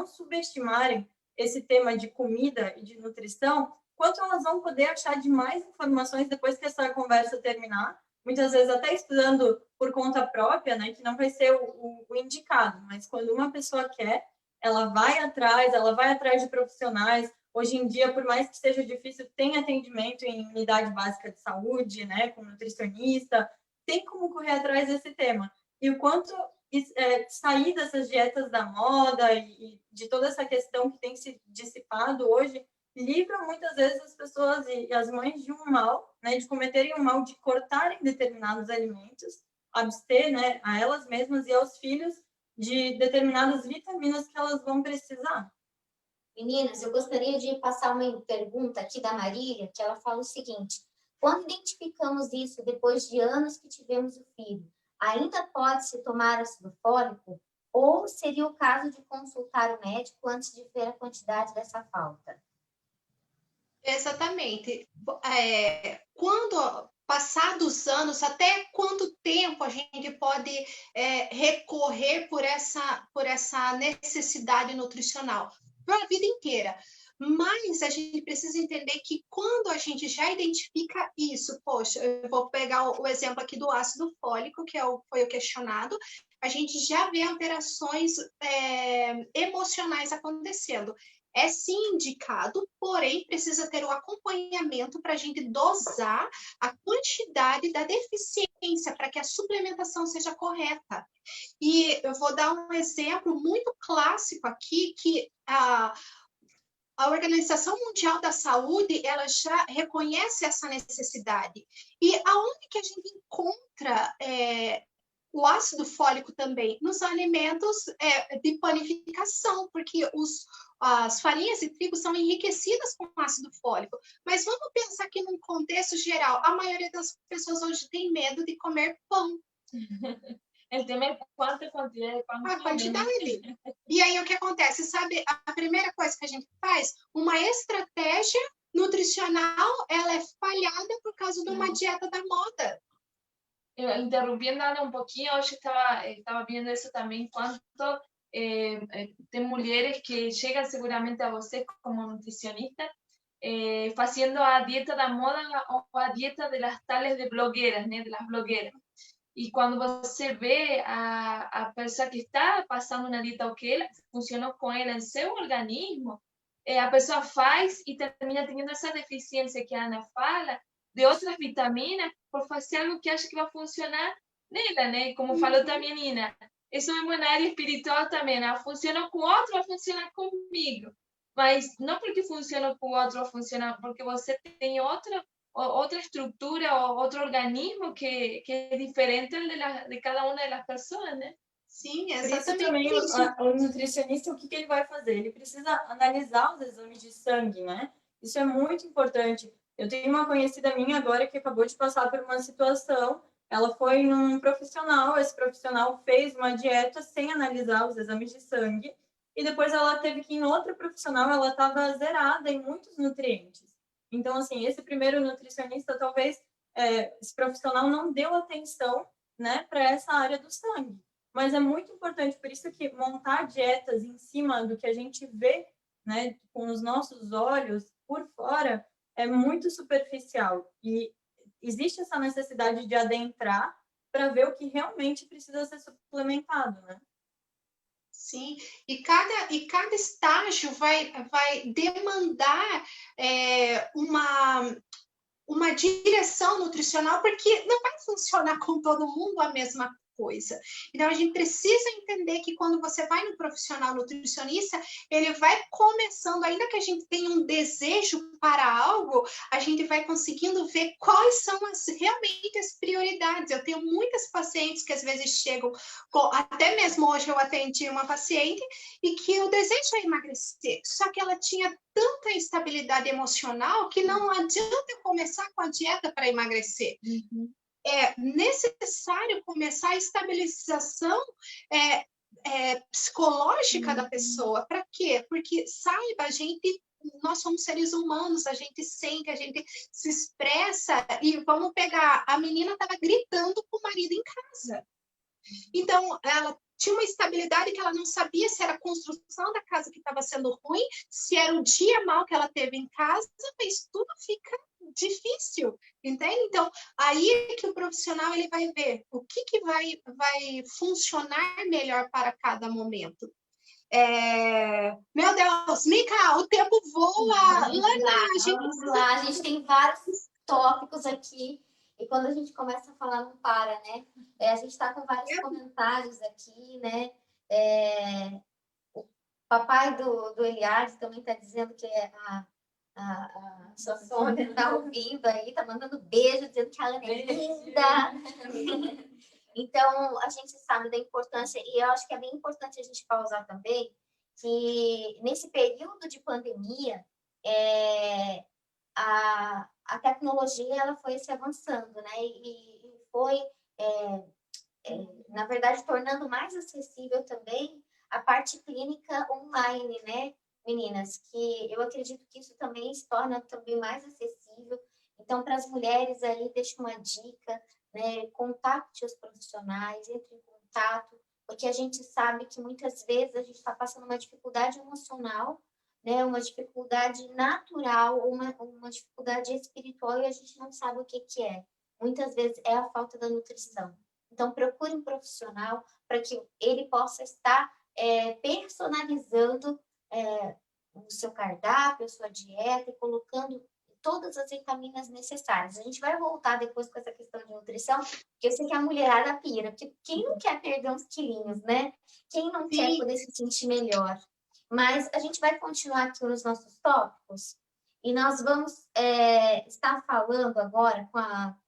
subestimarem esse tema de comida e de nutrição, quanto elas vão poder achar de mais informações depois que essa conversa terminar, muitas vezes até estudando por conta própria, né, que não vai ser o indicado, mas quando uma pessoa quer, ela vai atrás de profissionais. Hoje em dia, por mais que seja difícil, tem atendimento em unidade básica de saúde, né, com nutricionista, tem como correr atrás desse tema. E o quanto sair dessas dietas da moda e de toda essa questão que tem se dissipado hoje, livra muitas vezes as pessoas e as mães de um mal, né, de cometerem o mal de cortarem determinados alimentos, abster, né, a elas mesmas e aos filhos de determinadas vitaminas que elas vão precisar. Meninas, eu gostaria de passar uma pergunta aqui da Marília, que ela fala o seguinte: quando identificamos isso depois de anos que tivemos o filho, ainda pode-se tomar ácido fólico? Ou seria o caso de consultar o médico antes de ver a quantidade dessa falta? Exatamente. Quando, passados anos, até quanto tempo a gente pode recorrer por essa necessidade nutricional? Para a vida inteira. Mas a gente precisa entender que quando a gente já identifica isso, poxa, eu vou pegar o exemplo aqui do ácido fólico, que foi o questionado, a gente já vê alterações emocionais acontecendo. É sim indicado, porém precisa ter o acompanhamento para a gente dosar a quantidade da deficiência para que a suplementação seja correta. E eu vou dar um exemplo muito clássico aqui, que a Organização Mundial da Saúde, ela já reconhece essa necessidade. E aonde que a gente encontra o ácido fólico também? Nos alimentos de panificação, porque as farinhas de trigo são enriquecidas com ácido fólico. Mas vamos pensar que num contexto geral, a maioria das pessoas hoje tem medo de comer pão. El tema es cuánta quantidade de pão. A quantidade. E aí o que acontece? Sabe, a primeira coisa que a gente faz, uma estratégia nutricional, ela é falhada por causa de uma dieta da moda. Interrumpiendo un poquito, hoy estaba viendo eso también, cuánto de mujeres que llegan seguramente a você como nutricionista, haciendo a dieta da moda o a dieta de las tales de blogueiras, ¿no? De las blogueiras. E quando você vê a pessoa que está passando uma dieta que funcionou com ela em seu organismo, a pessoa faz e termina tendo essa deficiência que a Ana fala, de outras vitaminas, por fazer algo que acha que vai funcionar nela, né? Como falou também a Nina. Isso é uma área espiritual também. Funciona com o outro, vai funcionar comigo. Mas não porque funciona com o outro, vai funcionar porque você tem outra estrutura ou outro organismo que é diferente de cada uma das pessoas, né? Sim, exatamente. Por isso também o nutricionista, o que ele vai fazer? Ele precisa analisar os exames de sangue, né? Isso é muito importante. Eu tenho uma conhecida minha agora que acabou de passar por uma situação, ela foi num profissional, esse profissional fez uma dieta sem analisar os exames de sangue, e depois ela teve que ir em outro profissional, ela estava zerada em muitos nutrientes. Então, assim, esse primeiro nutricionista, talvez esse profissional não deu atenção, né, para essa área do sangue. Mas é muito importante, por isso que montar dietas em cima do que a gente vê, né, com os nossos olhos, por fora, é muito superficial. E existe essa necessidade de adentrar para ver o que realmente precisa ser suplementado, né? Sim, e cada estágio vai demandar uma direção nutricional, porque não vai funcionar com todo mundo a mesma coisa. Então, a gente precisa entender que quando você vai no profissional nutricionista, ele vai começando, ainda que a gente tenha um desejo para algo, a gente vai conseguindo ver quais são realmente as prioridades. Eu tenho muitas pacientes que às vezes chegam, até mesmo hoje eu atendi uma paciente, e que o desejo é emagrecer, só que ela tinha tanta instabilidade emocional que não adianta começar com a dieta para emagrecer. Uhum. É necessário começar a estabilização psicológica da pessoa. Para quê? Porque, saiba, nós somos seres humanos, a gente sente, a gente se expressa, e vamos pegar, a menina estava gritando com o marido em casa. Então, ela tinha uma estabilidade que ela não sabia se era a construção da casa que estava sendo ruim, se era o dia mal que ela teve em casa, mas tudo fica difícil, entende? Então, aí é que o profissional ele vai ver o que vai funcionar melhor para cada momento. Meu Deus, Mica, o tempo voa! Vamos lá, a gente tem vários tópicos aqui, e quando a gente começa a falar, não para, né? A gente está com vários comentários aqui, né? O papai do Eliade também está dizendo que a sua Sônia está ouvindo aí, está mandando beijo, dizendo que a Ana é linda. Então, a gente sabe da importância, e eu acho que é bem importante a gente pausar também, que nesse período de pandemia, a tecnologia ela foi se avançando, né? E foi, na verdade, tornando mais acessível também a parte clínica online, né, meninas? Que eu acredito que isso também se torna também mais acessível. Então, para as mulheres aí, deixo uma dica, né? Contate os profissionais, entre em contato, porque a gente sabe que muitas vezes a gente está passando uma dificuldade emocional, né? Uma dificuldade natural, uma dificuldade espiritual e a gente não sabe o que é. Muitas vezes é a falta da nutrição. Então, procure um profissional para que ele possa estar personalizando o seu cardápio, a sua dieta e colocando todas as vitaminas necessárias. A gente vai voltar depois com essa questão de nutrição, porque eu sei que a mulherada pira, porque quem não quer perder uns quilinhos, né? Quem não quer poder se sentir melhor? Mas a gente vai continuar aqui nos nossos tópicos e nós vamos estar falando agora com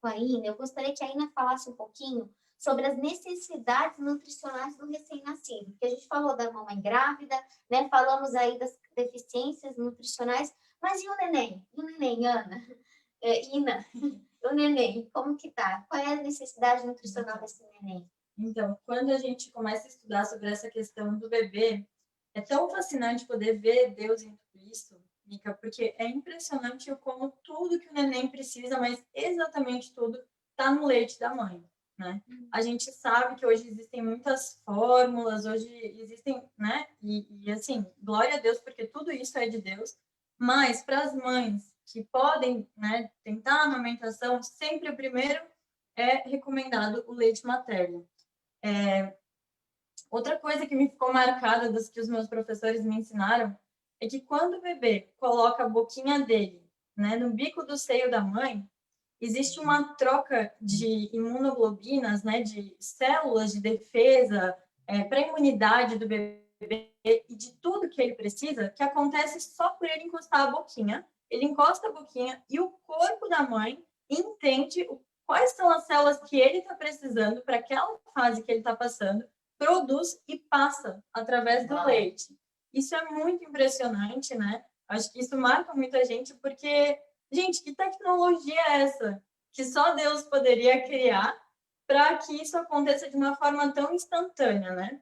a Ina. Eu gostaria que a Ina falasse um pouquinho sobre as necessidades nutricionais do recém-nascido, porque a gente falou da mamãe grávida, né? Falamos aí das deficiências nutricionais, mas e o neném? E o neném, Ana? Ina, o neném, como que tá? Qual é a necessidade nutricional desse neném? Então, quando a gente começa a estudar sobre essa questão do bebê, é tão fascinante poder ver Deus em tudo isso, Mica, porque é impressionante como tudo que o neném precisa, mas exatamente tudo, está no leite da mãe, né? A gente sabe que hoje existem muitas fórmulas, hoje existem, né? E assim, glória a Deus, porque tudo isso é de Deus, mas para as mães que podem, né, tentar a amamentação, sempre o primeiro é recomendado o leite materno. Outra coisa que me ficou marcada das que os meus professores me ensinaram é que quando o bebê coloca a boquinha dele, né, no bico do seio da mãe, existe uma troca de imunoglobinas, né, de células de defesa para a imunidade do bebê e de tudo que ele precisa, que acontece só por ele encostar a boquinha. Ele encosta a boquinha e o corpo da mãe entende quais são as células que ele está precisando para aquela fase que ele está passando, produz e passa através do leite. Isso é muito impressionante, né? Acho que isso marca muita gente, porque, gente, que tecnologia é essa? Que só Deus poderia criar para que isso aconteça de uma forma tão instantânea, né?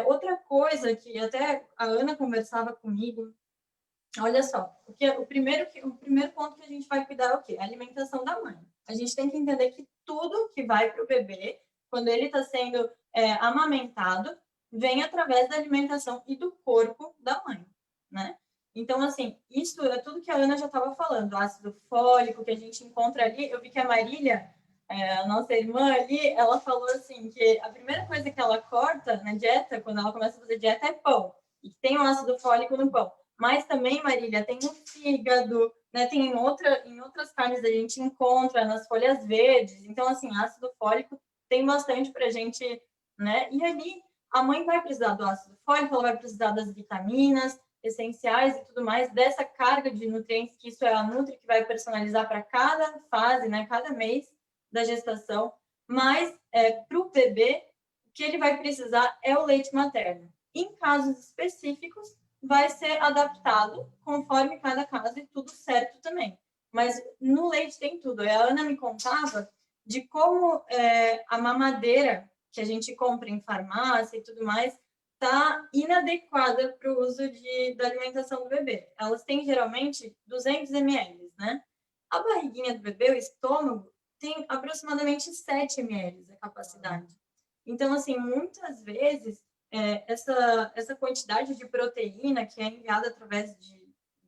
Outra coisa que até a Ana conversava comigo, olha só, o primeiro ponto que a gente vai cuidar é o quê? A alimentação da mãe. A gente tem que entender que tudo que vai para o bebê, quando ele está sendo amamentado, vem através da alimentação e do corpo da mãe, né? Então, assim, isso é tudo que a Ana já estava falando, o ácido fólico que a gente encontra ali. Eu vi que a Marília, a nossa irmã ali, ela falou assim, que a primeira coisa que ela corta na dieta, quando ela começa a fazer dieta, é pão. E que tem o ácido fólico no pão. Mas também, Marília, tem no fígado, né? Tem em outras carnes a gente encontra, nas folhas verdes. Então, assim, ácido fólico tem bastante para a gente, né? E ali, a mãe vai precisar do ácido fólico, ela vai precisar das vitaminas essenciais e tudo mais, dessa carga de nutrientes, que isso é a Nutri que vai personalizar para cada fase, né? Cada mês da gestação. Mas, para o bebê, o que ele vai precisar é o leite materno. Em casos específicos, vai ser adaptado conforme cada caso e tudo certo também. Mas no leite tem tudo. A Ana me contava de como a mamadeira que a gente compra em farmácia e tudo mais está inadequada para o uso da alimentação do bebê. Elas têm geralmente 200 ml, né? A barriguinha do bebê, o estômago, tem aproximadamente 7 ml a capacidade. Então, assim, muitas vezes, essa quantidade de proteína que é enviada através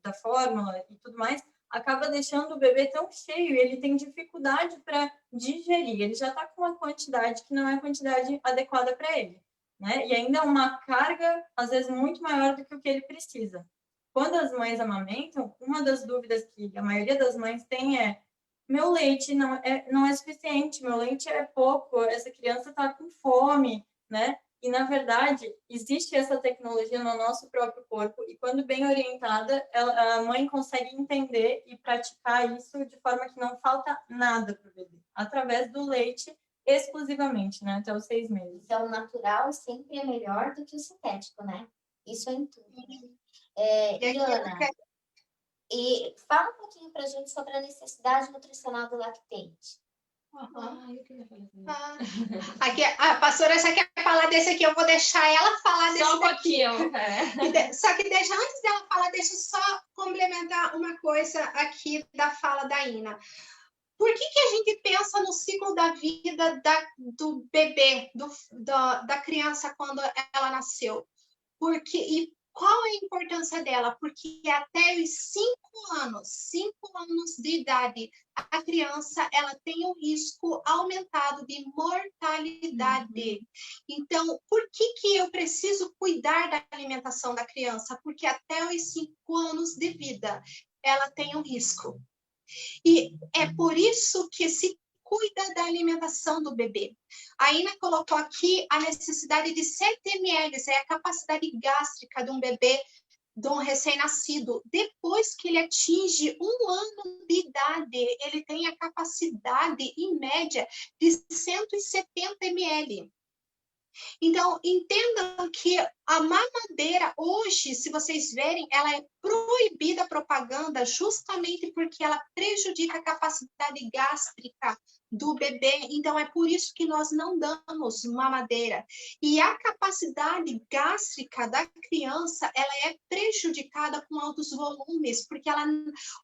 da fórmula e tudo mais, acaba deixando o bebê tão cheio e ele tem dificuldade para digerir. Ele já está com uma quantidade que não é a quantidade adequada para ele, né? E ainda é uma carga, às vezes, muito maior do que o que ele precisa. Quando as mães amamentam, uma das dúvidas que a maioria das mães tem é: meu leite não é suficiente, meu leite é pouco, essa criança está com fome, né? E, na verdade, existe essa tecnologia no nosso próprio corpo e, quando bem orientada, a mãe consegue entender e praticar isso de forma que não falta nada para o bebê, através do leite exclusivamente, né? Até os 6 meses. Então, o natural sempre é melhor do que o sintético, né? Isso é em tudo. E Ana, e fala um pouquinho para a gente sobre a necessidade nutricional do lactente. Eu queria falar Aqui, a pastora já quer falar desse aqui, eu vou deixar ela falar desse só um daqui. pouquinho. Só que antes dela falar, deixa eu só complementar uma coisa aqui da fala da Ina. Por que a gente pensa no ciclo da vida do bebê, da criança quando ela nasceu? E qual é a importância dela? Porque até os 5 anos de idade, a criança ela tem um risco aumentado de mortalidade. Então, por que eu preciso cuidar da alimentação da criança? Porque até os 5 anos de vida, ela tem um risco. E é por isso que se cuida da alimentação do bebê. A Ina colocou aqui a necessidade de 7 ml, é a capacidade gástrica de um bebê, de um recém-nascido. Depois que ele atinge 1 ano de idade, ele tem a capacidade, em média, de 170 ml. Então, entendam que a mamadeira hoje, se vocês verem, ela é proibida a propaganda justamente porque ela prejudica a capacidade gástrica do bebê. Então, é por isso que nós não damos mamadeira. E a capacidade gástrica da criança, ela é prejudicada com altos volumes, porque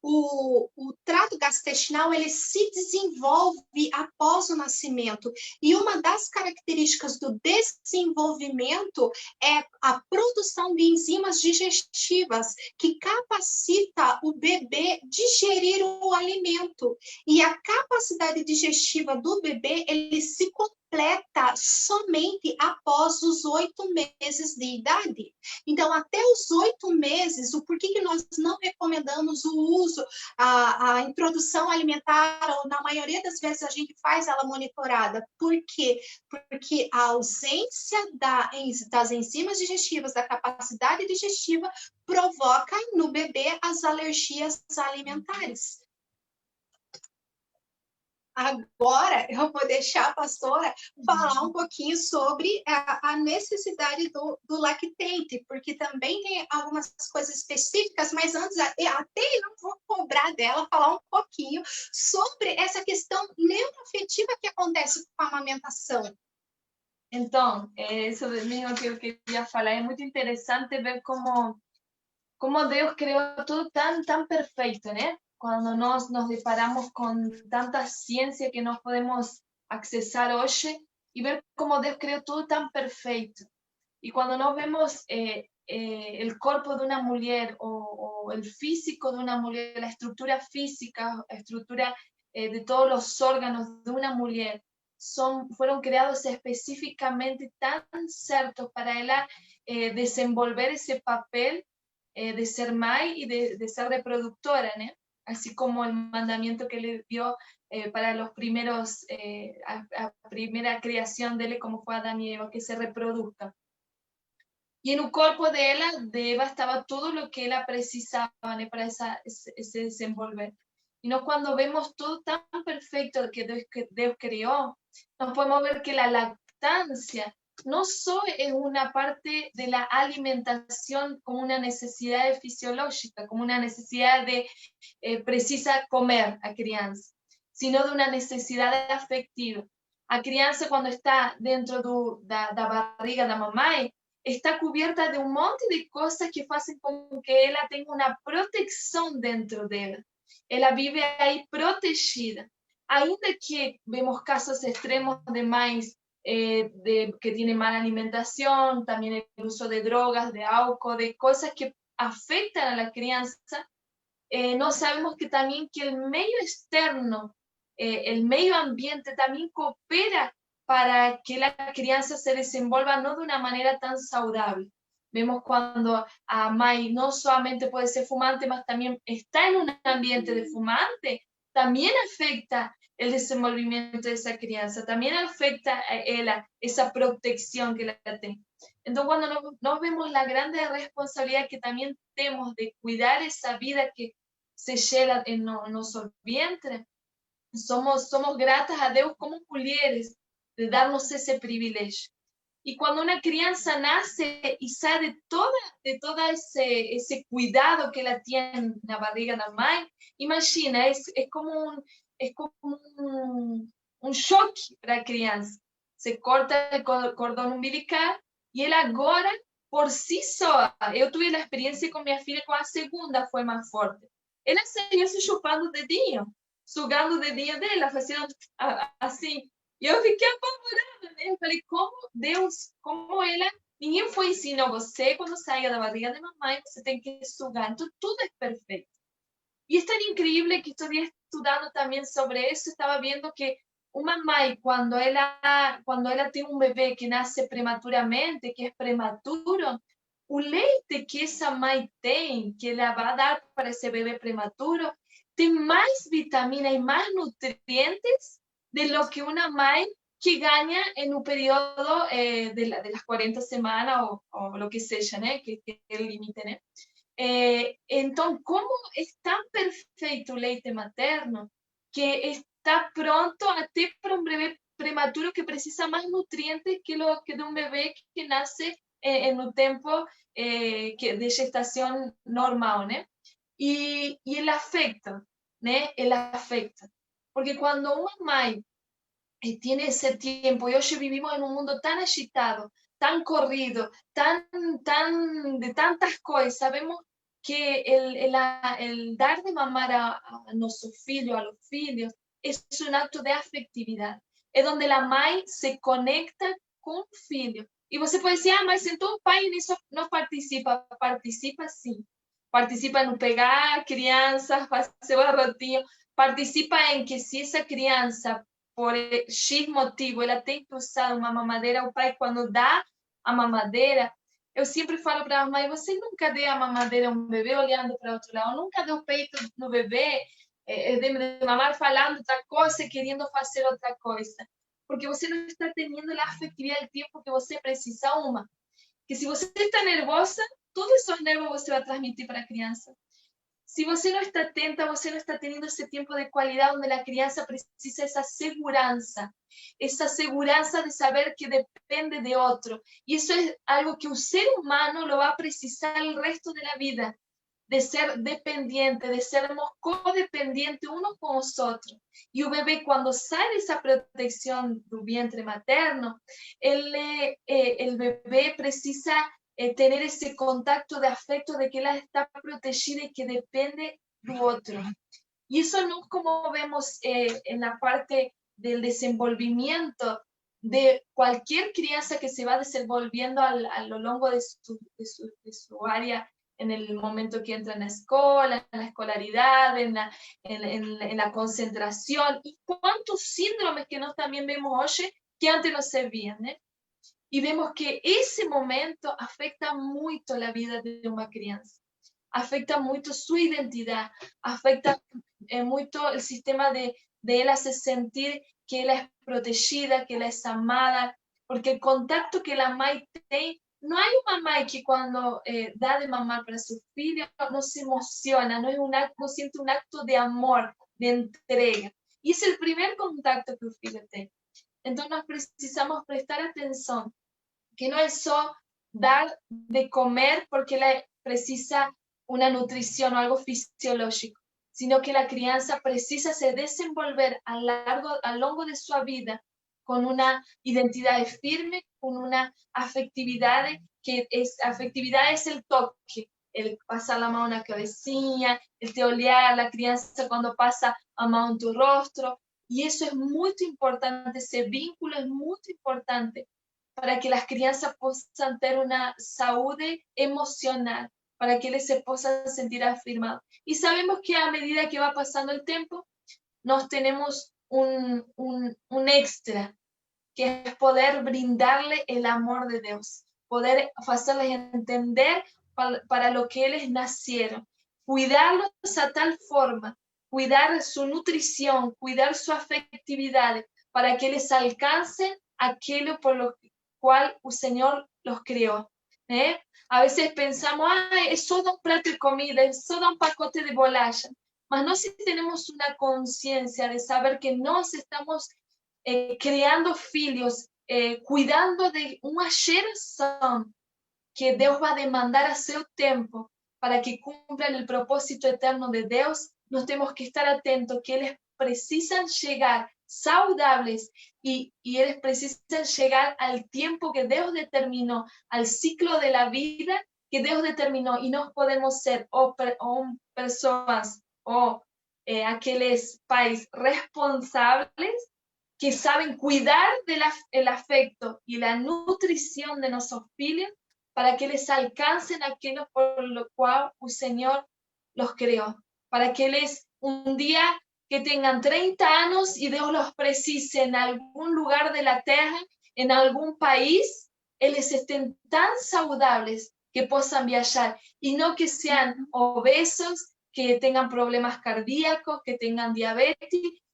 o trato gastrointestinal, ele se desenvolve após o nascimento. E uma das características do desenvolvimento é a produção de enzimas digestivas, que capacita o bebê digerir o alimento. E a capacidade digestiva do bebê, ele se completa somente após os 8 meses de idade. Então, até os 8 meses, o porquê que nós não recomendamos o uso, a introdução alimentar, ou na maioria das vezes a gente faz ela monitorada. Por quê? Porque a ausência das enzimas digestivas, da capacidade digestiva, provoca no bebê as alergias alimentares. Agora, eu vou deixar a pastora falar um pouquinho sobre a necessidade do lactente, porque também tem algumas coisas específicas, mas antes, até eu vou cobrar dela falar um pouquinho sobre essa questão neuroafetiva que acontece com a amamentação. Então, isso mesmo que eu queria falar, é muito interessante ver como Deus criou tudo tão perfeito, né? Cuando nos deparamos con tanta ciencia que nos podemos accesar hoy y ver cómo Dios creó todo tan perfecto. Y cuando nos vemos el cuerpo de una mujer o el físico de una mujer, la estructura física, la estructura de todos los órganos de una mujer, fueron creados específicamente tan ciertos para ella desenvolver ese papel de ser madre y de ser reproductora, ¿no? Así como el mandamiento que le dio para los primeros, a primera creación de él, como fue Adán y Eva, que se reproduzca. Y en el cuerpo de Eva estaba todo lo que ella precisaba, ¿no? Para ese desenvolver. Y no, cuando vemos todo tan perfecto que Dios creó, nos podemos ver que la lactancia no solo es una parte de la alimentación como una necesidad fisiológica, como una necesidad de precisa comer a criança, sino de una necesidad afectiva. A criança, cuando está dentro da barriga da mamãe, está cubierta de un monte de cosas que hacen con que ella tenga una protección dentro de ella. Ella vive ahí protegida. Ainda que vemos casos extremos de mães que tiene mala alimentación, también el uso de drogas, de alcohol, de cosas que afectan a la crianza, no sabemos que también que el medio externo, el medio ambiente también coopera para que la crianza se desenvuelva no de una manera tan saludable. Vemos cuando a Mai no solamente puede ser fumante, mas también está en un ambiente de fumante, también afecta el desenvolvimiento de esa crianza, también afecta a esa protección que la tiene. Entonces, cuando nos vemos la grande responsabilidad que también tenemos de cuidar esa vida que se lleva en nuestro vientre, somos gratas a Dios como mujeres de darnos ese privilegio. Y cuando una crianza nace y sale de todo ese cuidado que la tiene en la barriga de la madre, imagina, es como un shock para la crianza. Se corta el cordón umbilical y él ahora, por sí sola, yo tuve la experiencia con mi hija, con la segunda fue más fuerte. Ela seguia se chupando o dedinho, sugando o dedinho dela, fazendo assim. E eu fiquei apavorada, né? Eu falei, como Deus, como ela... Ninguém foi ensinar você, quando saia da barriga de mamãe, você tem que sugar. Então, tudo é perfeito. E é tão incrível que estou estudando também sobre isso, estava vendo que uma mãe, quando ela tem um bebê que nasce prematuramente, que é prematuro, o leite que essa mãe tem, que ela vai dar para esse bebê prematuro, tem mais vitamina e mais nutrientes de lo que una madre que gana en un periodo de las 40 semanas o lo que sea, ¿no? que es el límite. ¿no? Entonces, ¿cómo es tan perfecto el leite materno que está pronto a ter para un bebé prematuro que precisa más nutrientes que de un bebé que nace en un tiempo de gestación normal? ¿no? Y el afecto, ¿no? El afecto. Porque cuando una madre tiene ese tiempo, y hoy vivimos en un mundo tan agitado, tan corrido, de tantas cosas, sabemos que el dar de mamar a nuestros filhos, a los filhos, es un acto de afectividad. Es donde la madre se conecta con el filho. Y você puede decir, mas entonces el pai nisso no participa. Participa sí. Participa en pegar crianças, hacer barrotinho. Participa en que si esa criança, por X motivo, ela tem que usar uma mamadeira, o pai, quando dá a mamadeira, eu sempre falo para a mãe, você nunca dê a mamadeira a um bebê olhando para outro lado, nunca dê o peito no bebê, de mamar falando outra coisa, querendo fazer outra coisa, porque você não está tendo a afetividade do tempo que você precisa uma. Que se você está nervosa, todos esos nervos você vai transmitir para a criança. Si você no está atenta, você no está teniendo ese tiempo de calidad donde la crianza precisa esa seguridad de saber que depende de otro. Y eso es algo que un ser humano lo va a precisar el resto de la vida, de ser dependiente, de sermos codependientes unos con los otros. Y un bebé, cuando sale esa protección del vientre materno, el bebé precisa tener ese contacto de afecto de que ella está protegida y que depende del otro. Y eso no es como vemos en la parte del desenvolvimiento de cualquier crianza que se va desenvolviendo a lo largo de su área, en el momento que entra en la escuela, en la escolaridad, en la concentración, y cuántos síndromes que nos también vemos hoy que antes no se veían, ¿eh? Y vemos que ese momento afecta mucho la vida de una crianza, afecta mucho su identidad, afecta mucho el sistema de él hacer sentir que ella es protegida, que ella es amada, porque el contacto que la madre tiene, no hay una madre que cuando da de mamar para su filho no se emociona, no siente un acto de amor, de entrega. Y es el primer contacto que el filho tiene. Entonces nos precisamos prestar atención, que no es solo dar de comer porque la precisa una nutrición o algo fisiológico, sino que la crianza precisa se desenvolver a lo largo de su vida con una identidad firme, con una afectividad, afectividad es el toque, el pasar la mano en la cabecilla, el te olear la crianza cuando pasa a mano en tu rostro, Y eso es muy importante, ese vínculo es muy importante para que las crianças possam ter una saúde emocional, para que eles se possam sentir afirmados. Y sabemos que a medida que va pasando el tiempo, nos tenemos un extra, que es poder brindarle el amor de Dios, poder hacerles entender para lo que ellos nacieron, cuidarlos a tal forma, cuidar su nutrición, cuidar su afectividad, para que les alcancen aquello por lo cual el Señor los creó. A veces pensamos, es solo un plato de comida, es solo un pacote de bolacha, mas no si tenemos una conciencia de saber que nos estamos criando filhos, cuidando de uma geração que Deus vai demandar a seu tempo para que cumplan o propósito eterno de Deus, nós temos que estar atentos que eles precisam chegar saudáveis y eles precisam chegar al tiempo que Deus determinou, al ciclo de la vida que Deus determinou, y no podemos ser o pessoas o aqueles pais responsables que saben cuidar del afecto y la nutrición de nuestros hijos para que les alcancen aquello por lo cual el Señor los creó, para que les un día que tengan 30 años y Dios los precise en algún lugar de la tierra, en algún país, ellos estén tan saludables que puedan viajar y no que sean obesos, que tengan problemas cardíacos, que tengan diabetes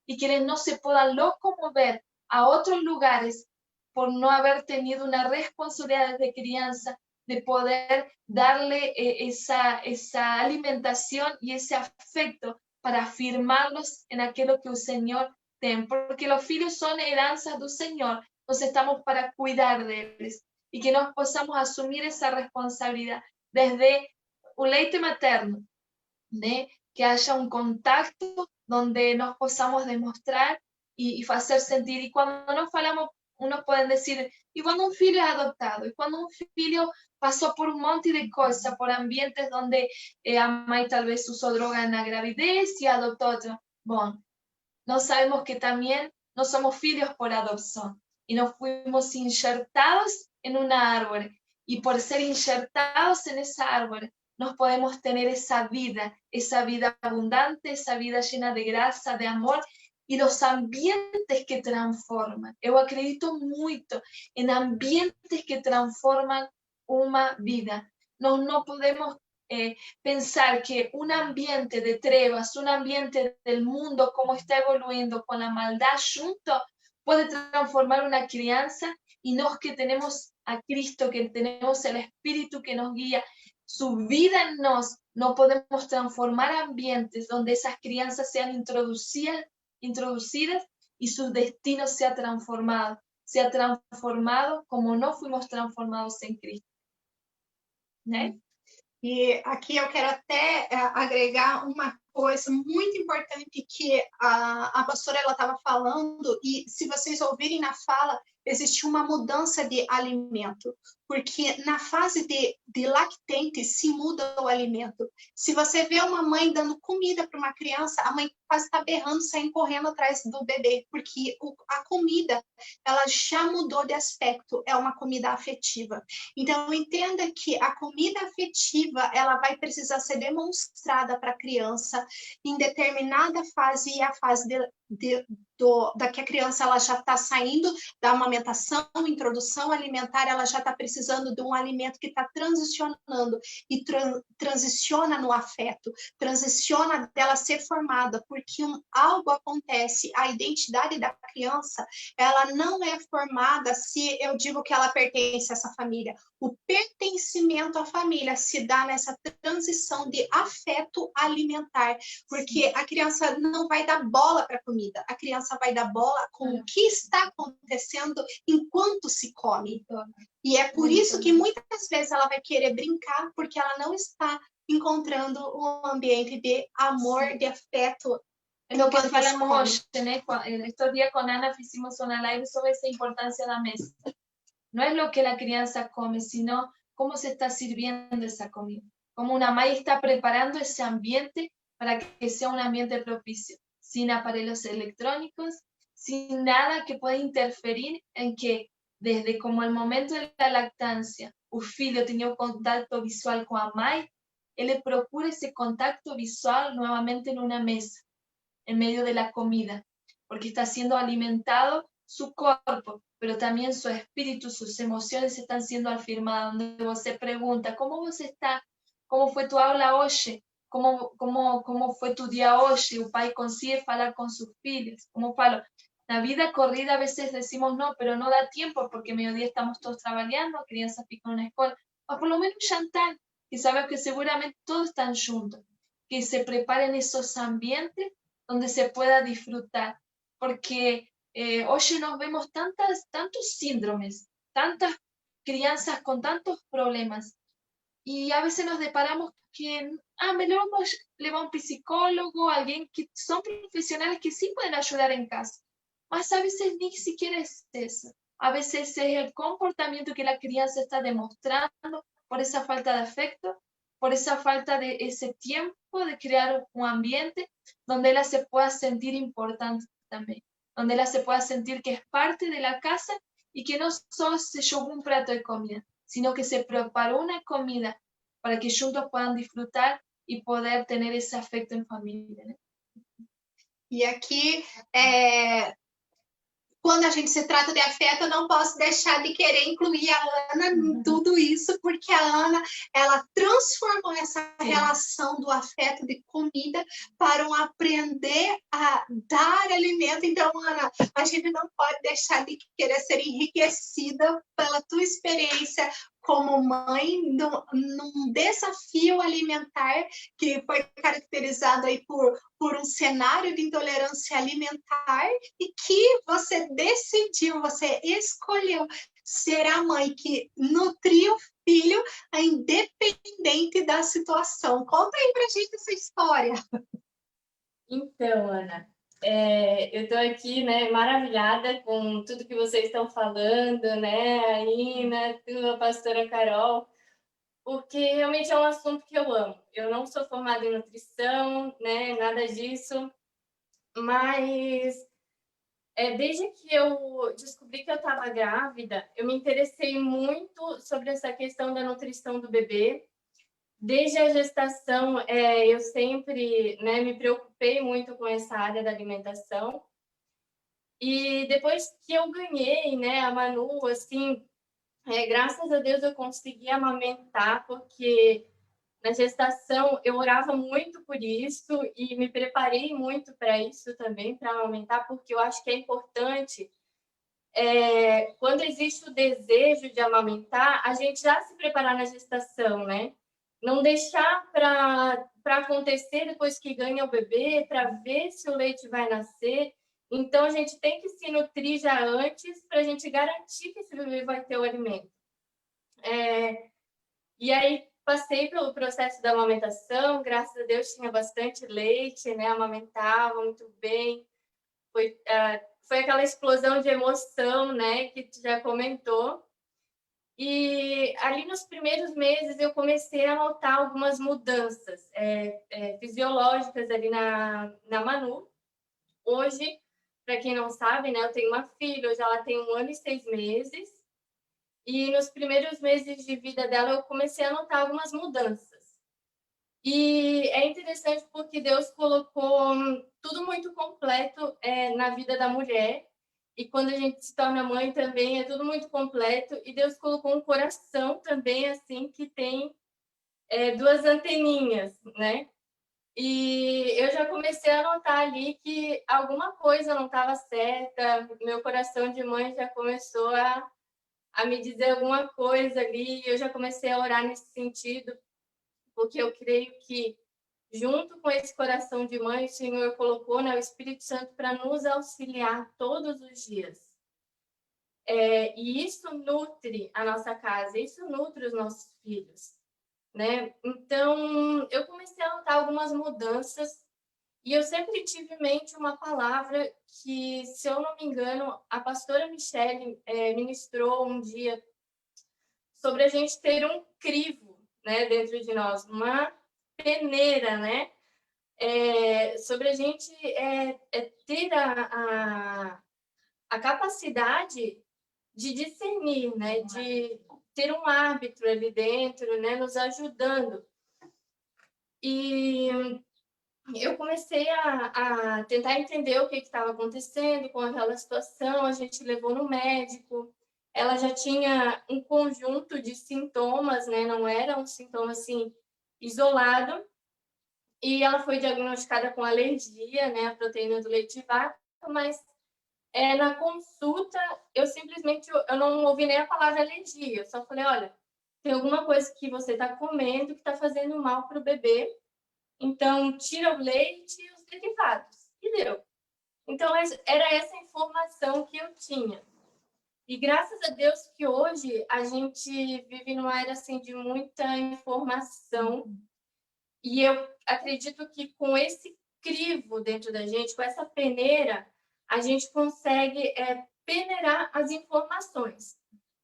y que no se puedan locomover a otros lugares por no haber tenido una responsabilidad de crianza, de poder darle esa alimentación y ese afecto para afirmarlos en aquello que el Señor tiene, porque los hijos son heranzas del Señor, entonces estamos para cuidar de ellos y que nos podamos asumir esa responsabilidad desde un leite materno, ¿no? Que haya un contacto donde nos podamos demostrar y hacer sentir. Y cuando nos falamos, unos pueden decir, y cuando un filho es adoptado, y cuando un filho pasó por un monte de cosas, por ambientes donde a mãe tal vez usó droga en la gravidez y adoptó otro. Bueno, no sabemos que también no somos filhos por adopción y nos fuimos injertados en una árbol. Y por ser injertados en esa árbol, nos podemos tener esa vida abundante, esa vida llena de gracia, de amor y los ambientes que transforman. Yo acredito mucho en ambientes que transforman una vida. No podemos pensar que un ambiente de trevas, un ambiente del mundo como está evoluyendo con la maldad junto, puede transformar una crianza, y nos que tenemos a Cristo, que tenemos el Espíritu que nos guía, su vida en nos, no podemos transformar ambientes donde esas crianzas sean introducidas y su destino sea transformado como no fuimos transformados en Cristo. ¿Eh? E aqui eu quero até agregar uma coisa muito importante que a pastora estava falando, e se vocês ouvirem na fala, existe uma mudança de alimento, porque na fase de lactente se muda o alimento. Se você vê uma mãe dando comida para uma criança, a mãe quase está berrando, saindo correndo atrás do bebê, porque a comida, ela já mudou de aspecto, é uma comida afetiva. Então, entenda que a comida afetiva, ela vai precisar ser demonstrada para a criança em determinada fase, e a fase da que a criança ela já está saindo da amamentação, introdução alimentar, ela já está precisando de um alimento que está transicionando e transiciona no afeto, transiciona dela ser formada, porque algo acontece, a identidade da criança, ela não é formada se eu digo que ela pertence a essa família. O pertencimento à família se dá nessa transição de afeto alimentar, porque a criança não vai dar bola para a comida, a criança vai dar bola com o que está acontecendo enquanto se come. E é por isso que muitas vezes ela vai querer brincar, porque ela não está encontrando um ambiente de amor, de afeto. Es lo que falamos hoy, ¿no? Estos días con Ana hicimos una live sobre esa importancia de la mesa. No es lo que la crianza come, sino cómo se está sirviendo esa comida. Cómo una madre está preparando ese ambiente para que sea un ambiente propicio. sin aparelhos electrónicos, sin nada que pueda interferir en que, desde como el momento de la lactancia, o filho tenía un contacto visual con a mãe, ele procura ese contacto visual nuevamente en una mesa, en medio de la comida, porque está siendo alimentado su cuerpo, pero también su espíritu, sus emociones están siendo afirmadas, donde você pregunta, ¿cómo você está? ¿Cómo fue tu aula hoje? ¿Cómo fue tu día hoje? O pai consigue falar con sus filhos. Como falo, na vida corrida a veces decimos no, pero no da tiempo porque mediodía estamos todos trabajando, a criança fica na escola, o por lo menos jantar, que sabemos que seguramente todos están juntos, que se preparen esos ambientes donde se pueda disfrutar, porque hoy nos vemos tantos síndromes, tantas crianças con tantos problemas, y a veces nos deparamos que me lo vamos a llevar a un psicólogo, alguien que son profesionales que sí pueden ayudar en casa, mas a veces ni siquiera es eso. A veces es el comportamiento que la crianza está demostrando por esa falta de afecto, por esa falta de ese tiempo de crear un ambiente donde ella se pueda sentir importante también, donde ella se pueda sentir que es parte de la casa y que no solo se llevó un plato de comida, sino que se preparó una comida para que juntos puedan disfrutar y poder tener ese afecto en familia, né? E aqui, quando a gente se trata de afeto, eu não posso deixar de querer incluir a Ana em tudo isso, porque a Ana, ela transformou essa relação do afeto de comida para um aprender a dar alimento. Então, Ana, a gente não pode deixar de querer ser enriquecida pela tua experiência como mãe num desafio alimentar que foi caracterizado aí por um cenário de intolerância alimentar e que você decidiu, você escolheu ser a mãe que nutria o filho independente da situação. Conta aí pra gente essa história. Então, Ana, eu estou aqui, né, maravilhada com tudo que vocês estão falando, né, a Ina, a pastora Carol, porque realmente é um assunto que eu amo. Eu não sou formada em nutrição, né, nada disso, mas desde que eu descobri que eu estava grávida, eu me interessei muito sobre essa questão da nutrição do bebê. Desde a gestação, eu sempre, né, me preocupei muito com essa área da alimentação. E depois que eu ganhei, né, a Manu, assim, graças a Deus eu consegui amamentar, porque na gestação eu orava muito por isso e me preparei muito para isso também, para amamentar, porque eu acho que é importante, quando existe o desejo de amamentar, a gente já se preparar na gestação, né? Não deixar para acontecer depois que ganha o bebê, para ver se o leite vai nascer. Então, a gente tem que se nutrir já antes para a gente garantir que esse bebê vai ter o alimento. E aí, passei pelo processo da amamentação, graças a Deus tinha bastante leite, né? Amamentava muito bem. Foi aquela explosão de emoção, né? Que tu já comentou. E ali nos primeiros meses eu comecei a notar algumas mudanças fisiológicas ali na Manu. Hoje, para quem não sabe, né, eu tenho uma filha, hoje ela tem 1 ano e 6 meses. E nos primeiros meses de vida dela eu comecei a notar algumas mudanças. E é interessante porque Deus colocou tudo muito completo na vida da mulher. E quando a gente se torna mãe também é tudo muito completo. E Deus colocou um coração também, assim, que tem 2 anteninhas, né? E eu já comecei a notar ali que alguma coisa não estava certa. Meu coração de mãe já começou a me dizer alguma coisa ali. Eu já comecei a orar nesse sentido, porque eu creio que junto com esse coração de mãe, o Senhor colocou, né, o Espírito Santo para nos auxiliar todos os dias. E isso nutre a nossa casa, isso nutre os nossos filhos, né? Então, eu comecei a notar algumas mudanças e eu sempre tive em mente uma palavra que, se eu não me engano, a pastora Michele ministrou um dia sobre a gente ter um crivo, né, dentro de nós, uma peneira, né? sobre a gente ter a capacidade de discernir, né? De ter um árbitro ali dentro, né? Nos ajudando. E eu comecei a tentar entender o que estava acontecendo com aquela situação. A gente levou no médico. Ela já tinha um conjunto de sintomas, né? Não era um sintoma assim isolado. E ela foi diagnosticada com alergia, né? À proteína do leite de vaca, mas na consulta eu simplesmente eu não ouvi nem a palavra alergia. Eu só falei, olha, tem alguma coisa que você está comendo que está fazendo mal para o bebê. Então, tira o leite e os derivados. E deu. Então, era essa informação que eu tinha. E graças a Deus que hoje a gente vive numa era assim, de muita informação. E eu acredito que com esse crivo dentro da gente, com essa peneira, a gente consegue peneirar as informações.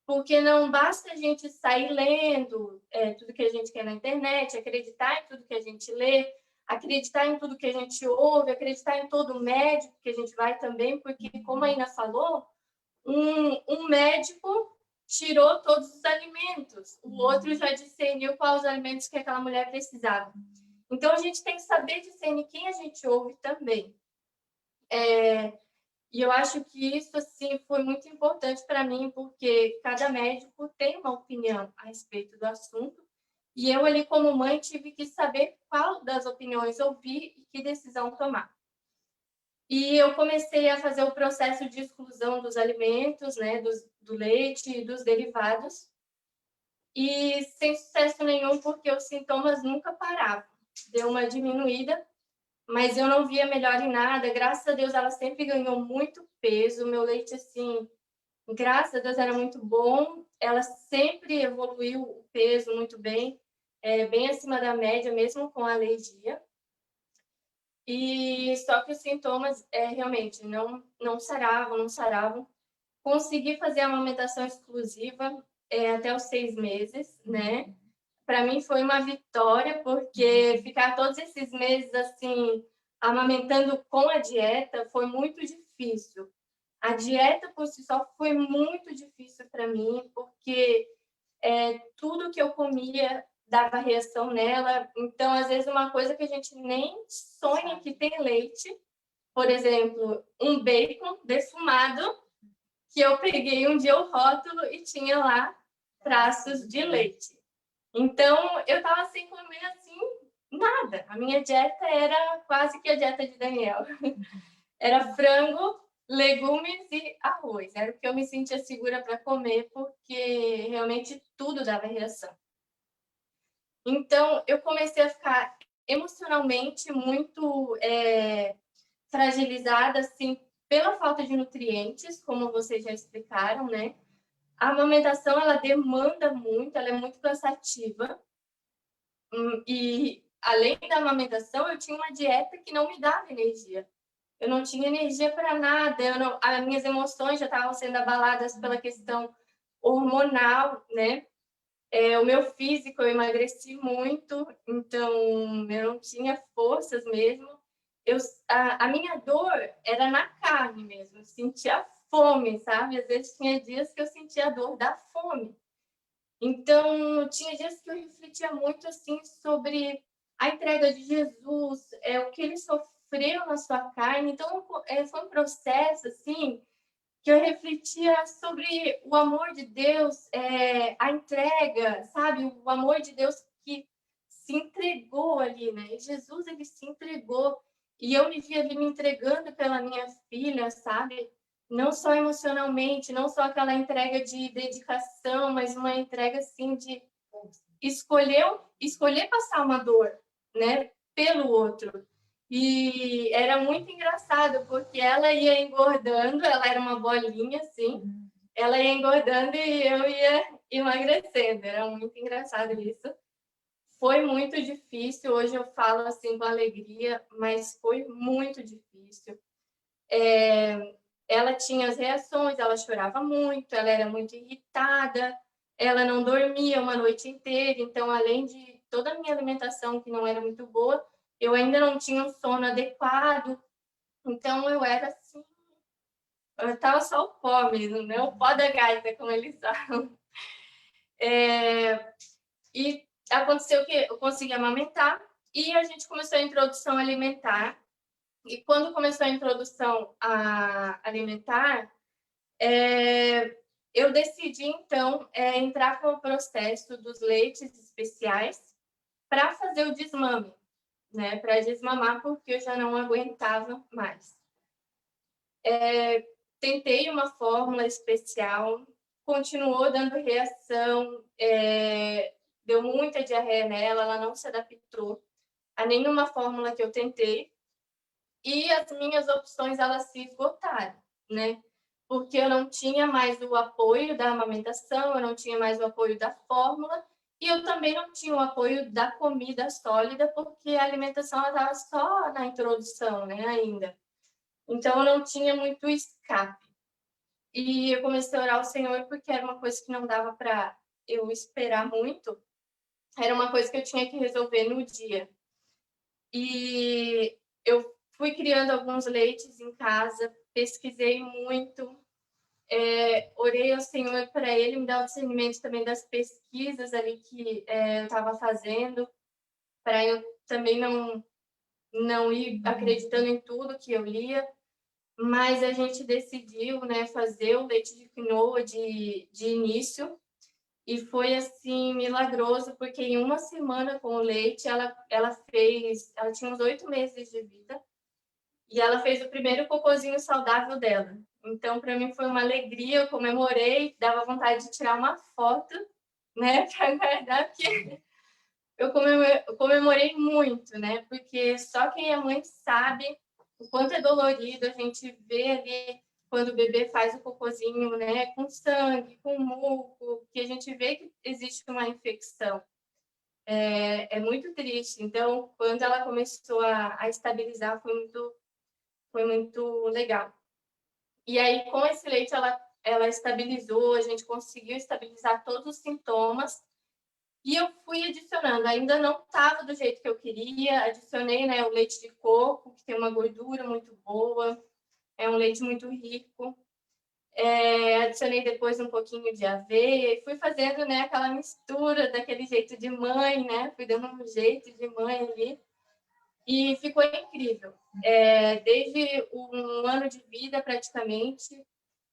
Porque não basta a gente sair lendo tudo que a gente quer na internet, acreditar em tudo que a gente lê, acreditar em tudo que a gente ouve, acreditar em todo médico que a gente vai também, porque, como a Ina falou, um médico tirou todos os alimentos, o outro já discerniu quais os alimentos que aquela mulher precisava. Então, a gente tem que saber discernir quem a gente ouve também. E eu acho que isso assim, foi muito importante para mim, porque cada médico tem uma opinião a respeito do assunto. E eu, ali como mãe, tive que saber qual das opiniões ouvir e que decisão tomar. E eu comecei a fazer o processo de exclusão dos alimentos, né, do leite e dos derivados. E sem sucesso nenhum, porque os sintomas nunca paravam. Deu uma diminuída, mas eu não via melhor em nada. Graças a Deus, ela sempre ganhou muito peso. Meu leite, assim, graças a Deus, era muito bom. Ela sempre evoluiu o peso muito bem, bem acima da média, mesmo com a alergia. E só que os sintomas realmente não saravam. Consegui fazer a amamentação exclusiva até os 6 meses, né? Para mim foi uma vitória, porque ficar todos esses meses assim amamentando com a dieta foi muito difícil. A dieta por si só foi muito difícil para mim, porque tudo que eu comia dava reação nela. Então, às vezes, uma coisa que a gente nem sonha que tem leite, por exemplo, um bacon defumado, que eu peguei um dia o rótulo e tinha lá traços de leite. Então, eu estava sem comer assim nada. A minha dieta era quase que a dieta de Daniel. Era frango, legumes e arroz. Era o que eu me sentia segura para comer, porque realmente tudo dava reação. Então, eu comecei a ficar emocionalmente muito fragilizada, assim, pela falta de nutrientes, como vocês já explicaram, né? A amamentação, ela demanda muito, ela é muito cansativa. E, além da amamentação, eu tinha uma dieta que não me dava energia. Eu não tinha energia para nada, as minhas emoções já estavam sendo abaladas pela questão hormonal, né? O meu físico, eu emagreci muito, então eu não tinha forças mesmo. A minha dor era na carne mesmo, eu sentia fome, sabe? Às vezes tinha dias que eu sentia a dor da fome. Então, tinha dias que eu refletia muito assim sobre a entrega de Jesus, o que ele sofreu na sua carne. Então, foi um processo assim que eu refletia sobre o amor de Deus, a entrega, sabe? O amor de Deus que se entregou ali, né? E Jesus, ele se entregou. E eu me via ali me entregando pela minha filha, sabe? Não só emocionalmente, não só aquela entrega de dedicação, mas uma entrega, assim, de escolher passar uma dor, né? Pelo outro. E era muito engraçado, porque ela ia engordando, ela era uma bolinha, assim, ela ia engordando e eu ia emagrecendo. Era muito engraçado isso. Foi muito difícil, hoje eu falo assim com alegria, mas foi muito difícil. Ela tinha as reações, ela chorava muito, ela era muito irritada, ela não dormia uma noite inteira, então, além de toda a minha alimentação que não era muito boa, eu ainda não tinha um sono adequado, então eu era assim, eu tava só o pó mesmo, né? O pó da gaita, como eles falam. E aconteceu que eu consegui amamentar e a gente começou a introdução alimentar. E quando começou a introdução alimentar, eu decidi, então, entrar com o processo dos leites especiais para fazer o desmame, né? Para desmamar, porque eu já não aguentava mais. Tentei uma fórmula especial, continuou dando reação, deu muita diarreia nela, ela não se adaptou a nenhuma fórmula que eu tentei. E as minhas opções, elas se esgotaram, né? Porque eu não tinha mais o apoio da amamentação, eu não tinha mais o apoio da fórmula, e eu também não tinha o apoio da comida sólida, porque a alimentação estava só na introdução, né, ainda. Então, eu não tinha muito escape. E eu comecei a orar ao Senhor, porque era uma coisa que não dava para eu esperar muito, era uma coisa que eu tinha que resolver no dia. E eu fui criando alguns leites em casa, pesquisei muito, orei ao Senhor para Ele me dar o discernimento também das pesquisas ali que eu estava fazendo, para eu também não ir acreditando em tudo que eu lia. Mas a gente decidiu, né, fazer o leite de quinoa de início, e foi assim milagroso, porque em uma semana com o leite ela tinha uns 8 meses de vida e ela fez o primeiro cocôzinho saudável dela. Então para mim foi uma alegria, eu comemorei, dava vontade de tirar uma foto, né, para guardar, porque eu comemorei muito, né, porque só quem é mãe sabe o quanto é dolorido a gente ver ali quando o bebê faz o cocôzinho, né, com sangue, com muco, que a gente vê que existe uma infecção. É muito triste. Então, quando ela começou a estabilizar, foi muito legal. E aí, com esse leite, ela estabilizou, a gente conseguiu estabilizar todos os sintomas, e eu fui adicionando. Ainda não estava do jeito que eu queria, adicionei, né, o leite de coco, que tem uma gordura muito boa, é um leite muito rico. Adicionei depois um pouquinho de aveia e fui fazendo, né, aquela mistura daquele jeito de mãe, né? Fui dando um jeito de mãe ali e ficou incrível. Desde um ano de vida, praticamente,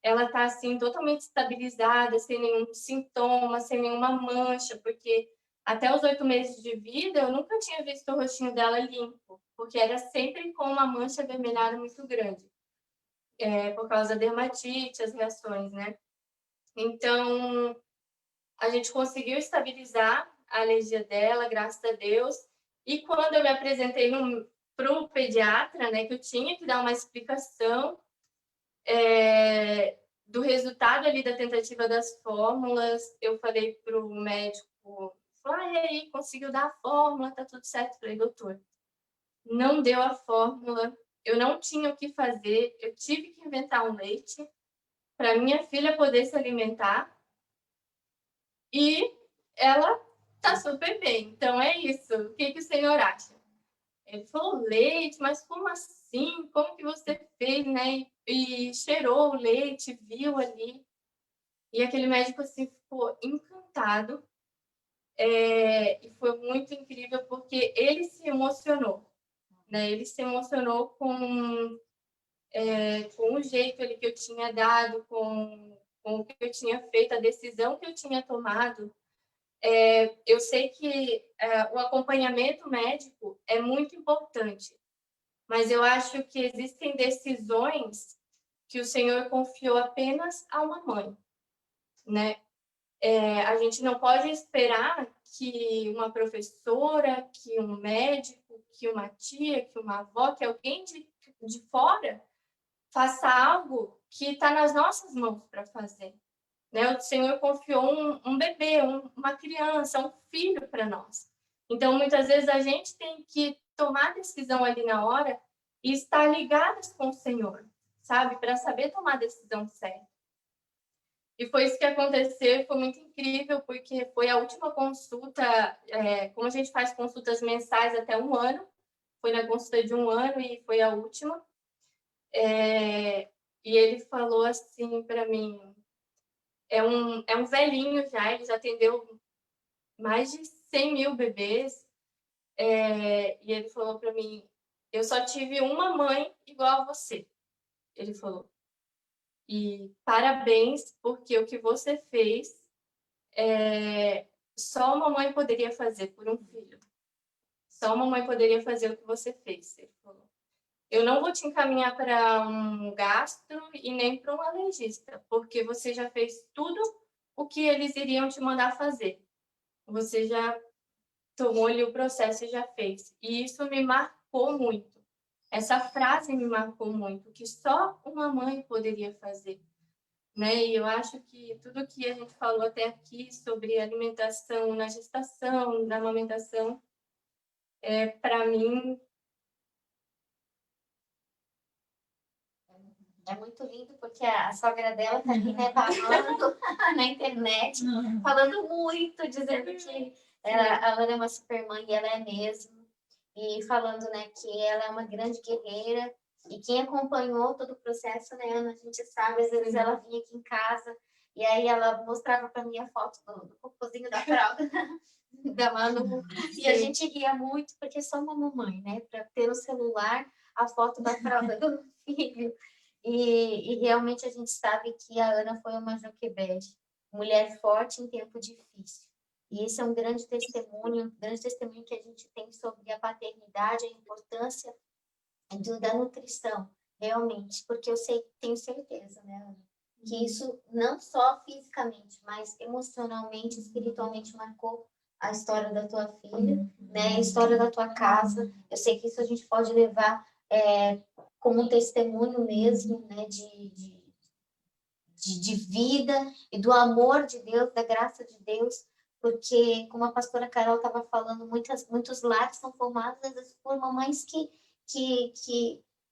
ela está assim totalmente estabilizada, sem nenhum sintoma, sem nenhuma mancha, porque até os 8 meses de vida eu nunca tinha visto o rostinho dela limpo, porque era sempre com uma mancha avermelhada muito grande. Por causa da dermatite, as reações, né? Então, a gente conseguiu estabilizar a alergia dela, graças a Deus. E quando eu me apresentei para o pediatra, né, que eu tinha que dar uma explicação do resultado ali da tentativa das fórmulas, eu falei para o médico, e aí, conseguiu dar a fórmula, tá tudo certo? Eu falei, doutor, não deu a fórmula, eu não tinha o que fazer, eu tive que inventar um leite para minha filha poder se alimentar e ela tá super bem. Então é isso. O que o senhor acha? Ele falou leite, mas como assim? Como que você fez, né? E cheirou o leite, viu ali. E aquele médico assim ficou encantado. E foi muito incrível porque ele se emocionou, né? Ele se emocionou com o jeito ali que eu tinha dado, com o que eu tinha feito, a decisão que eu tinha tomado. Eu sei que o acompanhamento médico é muito importante, mas eu acho que existem decisões que o Senhor confiou apenas a uma mãe, né? A gente não pode esperar que uma professora, que um médico, que uma tia, que uma avó, que alguém de fora faça algo que está nas nossas mãos para fazer. Né? O Senhor confiou um bebê, uma criança, um filho para nós. Então, muitas vezes, a gente tem que tomar decisão ali na hora e estar ligadas com o Senhor, sabe? Para saber tomar a decisão certa. E foi isso que aconteceu, foi muito incrível, porque foi a última consulta, como a gente faz consultas mensais até 1 ano, foi na consulta de 1 ano e foi a última. E ele falou assim para mim, é um velhinho já, ele já atendeu mais de 100 mil bebês, e ele falou para mim, eu só tive uma mãe igual a você, ele falou. E parabéns, porque o que você fez, só uma mãe poderia fazer por um filho. Só uma mãe poderia fazer o que você fez, ele falou. Eu não vou te encaminhar para um gastro e nem para um alergista, porque você já fez tudo o que eles iriam te mandar fazer. Você já tomou ali o processo e já fez. E isso me marcou muito. Essa frase me marcou muito, que só uma mãe poderia fazer. Né? E eu acho que tudo que a gente falou até aqui sobre alimentação na gestação, na amamentação, para mim, É muito lindo, porque a sogra dela tá ali, né, babando na internet, falando muito, dizendo que a Ana é uma super mãe, e ela é mesmo. E falando, né, que ela é uma grande guerreira. E quem acompanhou todo o processo, né, Ana, a gente sabe, às vezes ela vinha aqui em casa, e aí ela mostrava para mim a foto do cocôzinho da fralda da Manu. E a gente ria muito, porque só uma mamãe, né, para ter no celular a foto da fralda do filho. E realmente a gente sabe que a Ana foi uma Joquebede, mulher forte em tempo difícil. E esse é um grande testemunho que a gente tem sobre a paternidade, a importância da nutrição, realmente, porque tenho certeza, né, Ana, que isso não só fisicamente, mas emocionalmente, espiritualmente marcou a história da tua filha, né, a história da tua casa. Eu sei que isso a gente pode levar como um testemunho mesmo, né, de vida e do amor de Deus, da graça de Deus, porque, como a pastora Carol estava falando, muitos lares são formados, às vezes, por mamães que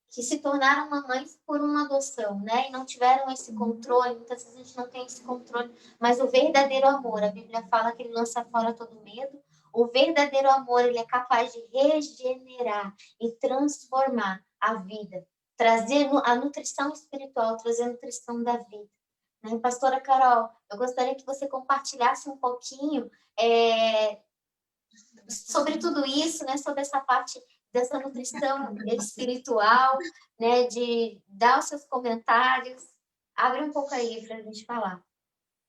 se tornaram mamães por uma adoção, né? E não tiveram esse controle, muitas vezes a gente não tem esse controle, mas o verdadeiro amor, a Bíblia fala que ele lança fora todo medo, o verdadeiro amor, ele é capaz de regenerar e transformar a vida, trazer a nutrição espiritual, trazer a nutrição da vida. Né? Pastora Carol, eu gostaria que você compartilhasse um pouquinho sobre tudo isso, né? Sobre essa parte dessa nutrição espiritual, né? De dar os seus comentários. Abre um pouco aí para a gente falar.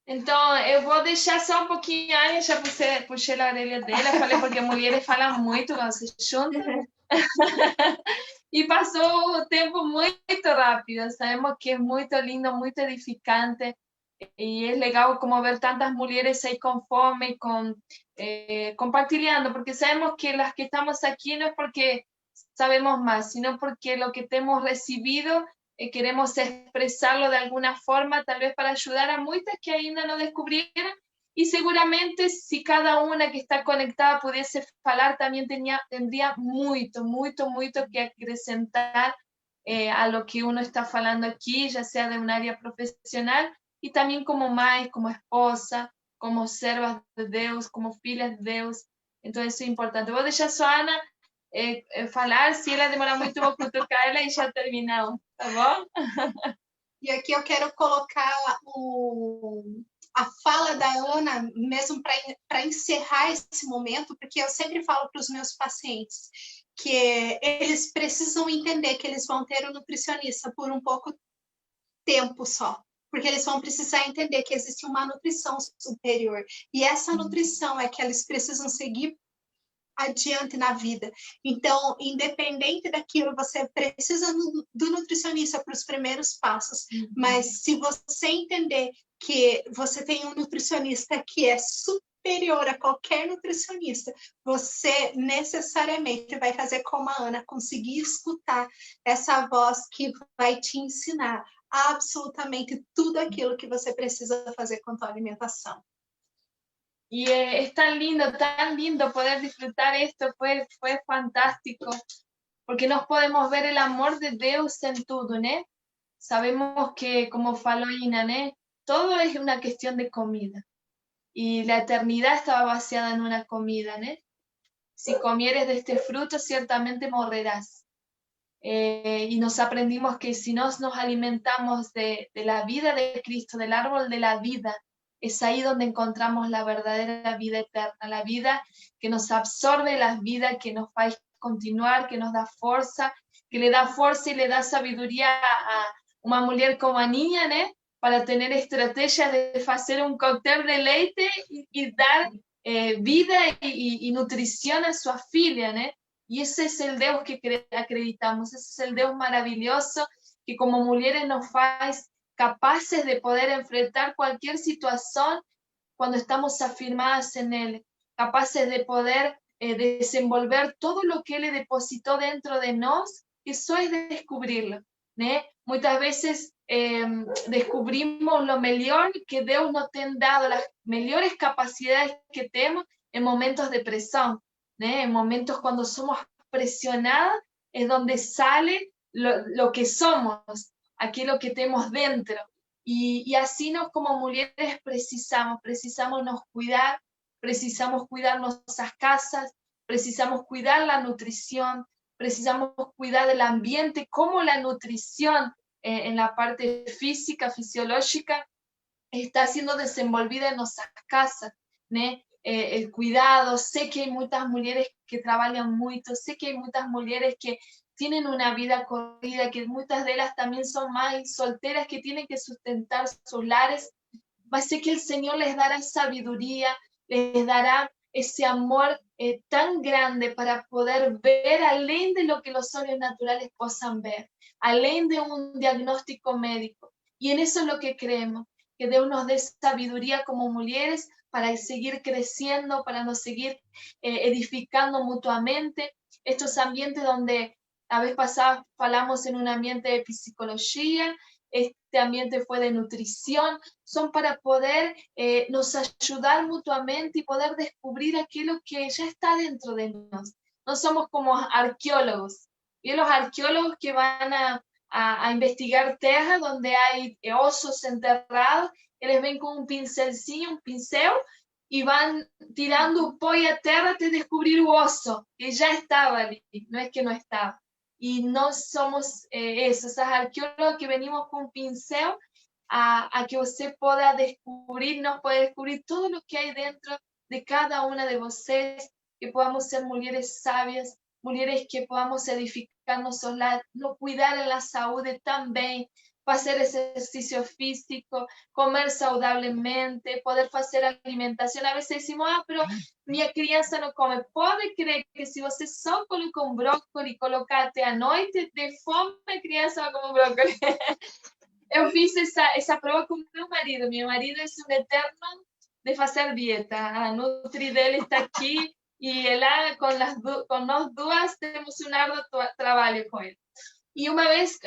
Então, eu vou deixar só um pouquinho, aí já puxei a orelha dela, falei porque mulheres falam muito quando se juntam. E passou o tempo muito rápido, sabemos que é muito lindo, muito edificante, e é legal como ver tantas mulheres aí com fome, compartilhando, porque sabemos que las que estamos aquí no es porque sabemos más, sino porque lo que hemos recibido queremos expresarlo de alguna forma, tal vez para ayudar a muchas que ainda no descubrieron, y seguramente si cada una que está conectada pudiese falar, también tendría mucho que acrescentar a lo que uno está falando aquí, ya sea de un área profesional, y también como mãe, como esposa, como servas de Deus, como filhas de Deus. Entonces eso es importante. Vou deixar só a Ana falar, se ela demorar muito, vou cutucar ela e já terminamos, tá bom? E aqui eu quero colocar a fala da Ana, mesmo para encerrar esse momento, porque eu sempre falo para os meus pacientes que eles precisam entender que eles vão ter um nutricionista por um pouco tempo só, porque eles vão precisar entender que existe uma nutrição superior, e essa nutrição é que eles precisam seguir adiante na vida. Então, independente daquilo, você precisa do nutricionista para os primeiros passos, mas se você entender que você tem um nutricionista que é superior a qualquer nutricionista, você necessariamente vai fazer como a Ana, conseguir escutar essa voz que vai te ensinar absolutamente tudo aquilo que você precisa fazer com a tua alimentação. Y es tan lindo poder disfrutar esto, fue fantástico, porque nos podemos ver el amor de Dios en todo, ¿no? Sabemos que, como faló Ina, ¿no? Todo es una cuestión de comida, y la eternidad estaba vaciada en una comida, ¿no? si comieres de este fruto, ciertamente morrerás. Y nos aprendimos que si nos alimentamos de la vida de Cristo, del árbol de la vida, es ahí donde encontramos la verdadera vida eterna, la vida que nos absorbe, la vida que nos va a continuar, que nos da fuerza, que le da fuerza y le da sabiduría a una mujer como a niña, ¿no? Para tener estrategias de hacer un cóctel de leite y dar vida y nutrición a su filia, ¿no? Y ese es el Dios que acreditamos, ese es el Dios maravilloso que como mujeres nos hace capaces de poder enfrentar cualquier situación cuando estamos afirmadas en Él, capaces de poder desenvolver todo lo que Él depositó dentro de nos, eso es descubrirlo, ¿no? Muchas veces descubrimos lo mejor que Dios nos ha dado, las mejores capacidades que tenemos en momentos de presión, ¿no? En momentos cuando somos presionadas es donde sale lo que somos, aquello que tenemos dentro. Y así nos como mujeres precisamos nos cuidar, precisamos cuidar nuestras casas, precisamos cuidar la nutrición, precisamos cuidar del ambiente, como la nutrición en la parte física, fisiológica, está siendo desenvolvida en nuestras casas, ¿no? El cuidado, sé que hay muchas mujeres que trabajan mucho, sé que hay muchas mujeres que tienen una vida corrida, que muchas de ellas también son más solteras, que tienen que sustentar sus lares, sé que el Señor les dará sabiduría, les dará ese amor tan grande para poder ver, além de lo que los ojos naturales puedan ver, além de un diagnóstico médico. Y en eso es lo que creemos, que Dios nos dé sabiduría como mujeres para seguir creciendo, para nos seguir edificando mutuamente. Estos ambientes donde la vez pasada hablamos en un ambiente de psicología, este ambiente fue de nutrición, son para poder nos ayudar mutuamente y poder descubrir aquello que ya está dentro de nosotros. No somos como arqueólogos, y los arqueólogos que van a investigar tierra donde hay osos enterrados, ellos ven con un pincelcillo, un pincel, y van tirando pó a tierra hasta descubrir un oso, que ya estaba ali, no es que no estaba. Y no somos esas arqueólogos que venimos con un pincel a que usted pueda descubrir, nos puede descubrir todo lo que hay dentro de cada una de ustedes, que podamos ser mujeres sabias, mujeres que podamos edificarnos, no cuidar de la salud también, hacer ejercicio físico, comer saludablemente, poder hacer alimentación. A veces decimos, pero mi criança não come. Pode crer que se você só colocar um brócolis e colocar até a noite, de fome a criança vai comer brócolis. Eu fiz essa prova com meu marido. Meu marido é um eterno de fazer dieta. A nutri dele está aqui e ela, com nós duas, temos um árduo trabalho com ele. E uma vez,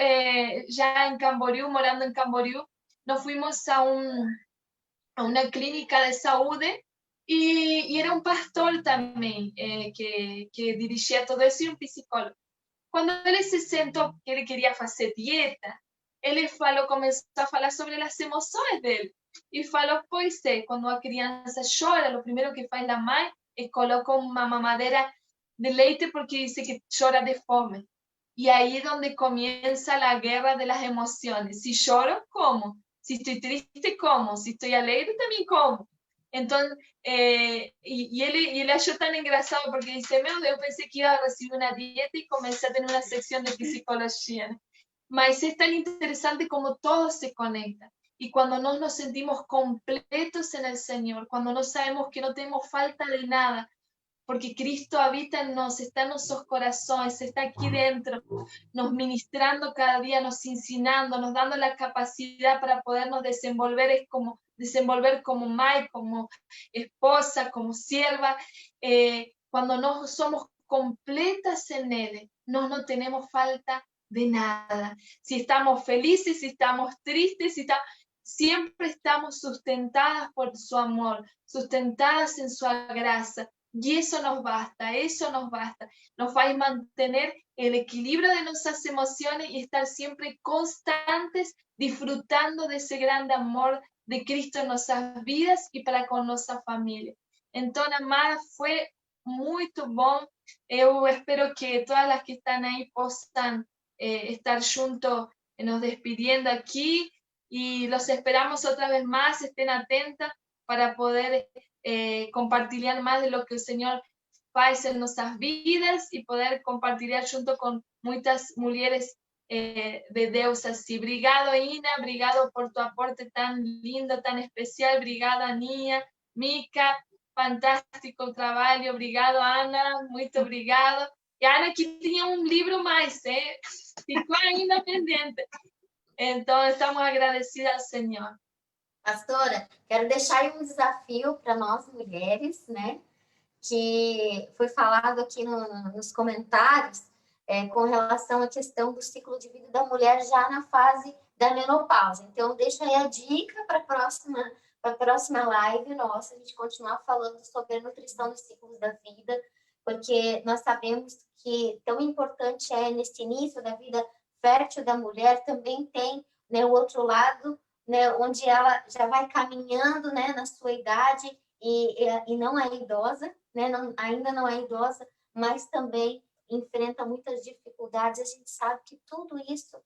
já em Camboriú, morando em Camboriú, nós fomos a uma clínica de saúde y era un pastor también que dirigía todo eso y un psicólogo. Cuando él se sentó que él quería hacer dieta, él comenzó a hablar sobre las emociones de él. Y falou, pois cuando a criança llora, lo primero que hace la mãe es colocar una mamadera de leite porque dice que llora de fome. Y ahí es donde comienza la guerra de las emociones. Si lloro, ¿cómo? Si estoy triste, ¿cómo? Si estoy alegre, también ¿cómo? Entonces, y él achó tan engraçado porque dice, yo pensé que iba a recibir una dieta y comencé a tener una sección de psicología. Mas es tan interesante como todo se conecta. Y cuando no nos sentimos completos en el Señor, cuando no sabemos que no tenemos falta de nada, porque Cristo habita en nos, está en nuestros corazones, está aquí dentro, nos ministrando cada día, nos ensinando, nos dando la capacidad para podernos desenvolver como madre, como esposa, como sierva. Cuando no somos completas en Él, no tenemos falta de nada. Si estamos felices, si estamos tristes, siempre estamos sustentadas por su amor, sustentadas en su gracia. Y eso nos basta, nos va a mantener el equilibrio de nuestras emociones y estar siempre constantes disfrutando de ese gran amor de Cristo en nuestras vidas y para con nuestra familia. Entonces, amada, fue muito bom. Eu espero que todas as que estão aí possam estar juntos, nos despidiendo aquí, y los esperamos otra vez más. Estén atentas para poder compartir más de lo que el Señor faz en nuestras vidas y poder compartir junto con muchas mujeres de Deus así. Obrigado, Ina, obrigado por tu aporte tan lindo, tan especial. Obrigada, Aninha, Mica, fantástico trabalho. Obrigado, Ana, muito obrigado. E a Ana que tinha livro mais, ficou ainda pendente. Então, estamos agradecidas ao Senhor. Pastora, quero deixar aí um desafio para nós mulheres, né? Que foi falado aqui nos comentários com relação à questão do ciclo de vida da mulher já na fase da menopausa. Então, deixa aí a dica para a próxima live nossa, a gente continuar falando sobre a nutrição dos ciclos da vida, porque nós sabemos que tão importante é nesse início da vida fértil da mulher, também tem, né, o outro lado, né, onde ela já vai caminhando, né, na sua idade e não é idosa, né, ainda não é idosa, mas também enfrenta muitas dificuldades. A gente sabe que tudo isso,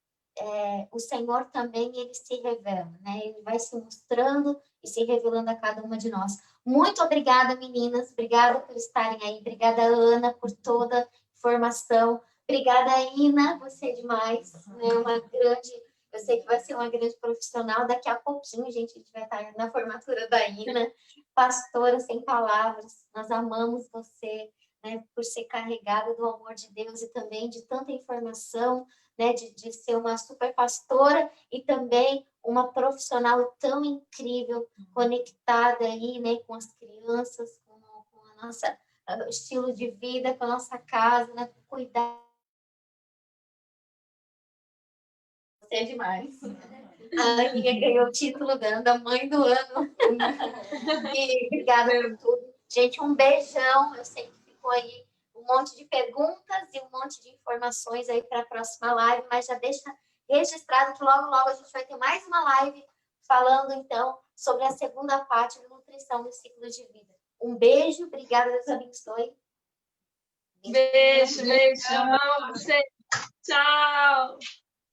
o Senhor também, ele se revela, né? Ele vai se mostrando e se revelando a cada uma de nós. Muito obrigada, meninas. Obrigada por estarem aí. Obrigada, Ana, por toda a informação. Obrigada, Ina. Você é demais. Né? Eu sei que vai ser uma grande profissional. Daqui a pouquinho, gente, a gente vai estar na formatura da Ina. Pastora, sem palavras. Nós amamos você, né, por ser carregada do amor de Deus e também de tanta informação, né, de ser uma super pastora e também uma profissional tão incrível, conectada aí, né, com as crianças, com a nossa estilo de vida, com a nossa casa, né, cuidar. Você é demais. A Aninha ganhou o título da mãe do ano. E obrigada por tudo. Gente, um beijão. Eu sei que ficou aí um monte de perguntas e um monte de informações aí para a próxima live, mas já deixa registrado que logo, logo a gente vai ter mais uma live falando, então, sobre a segunda parte da nutrição dos ciclos de vida. Um beijo, obrigada, Deus abençoe. Beijo, beijo. Amo você. Tchau.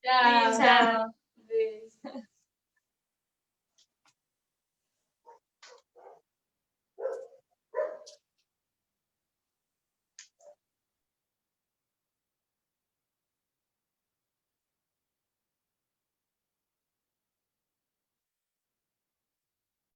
Tchau. Tchau.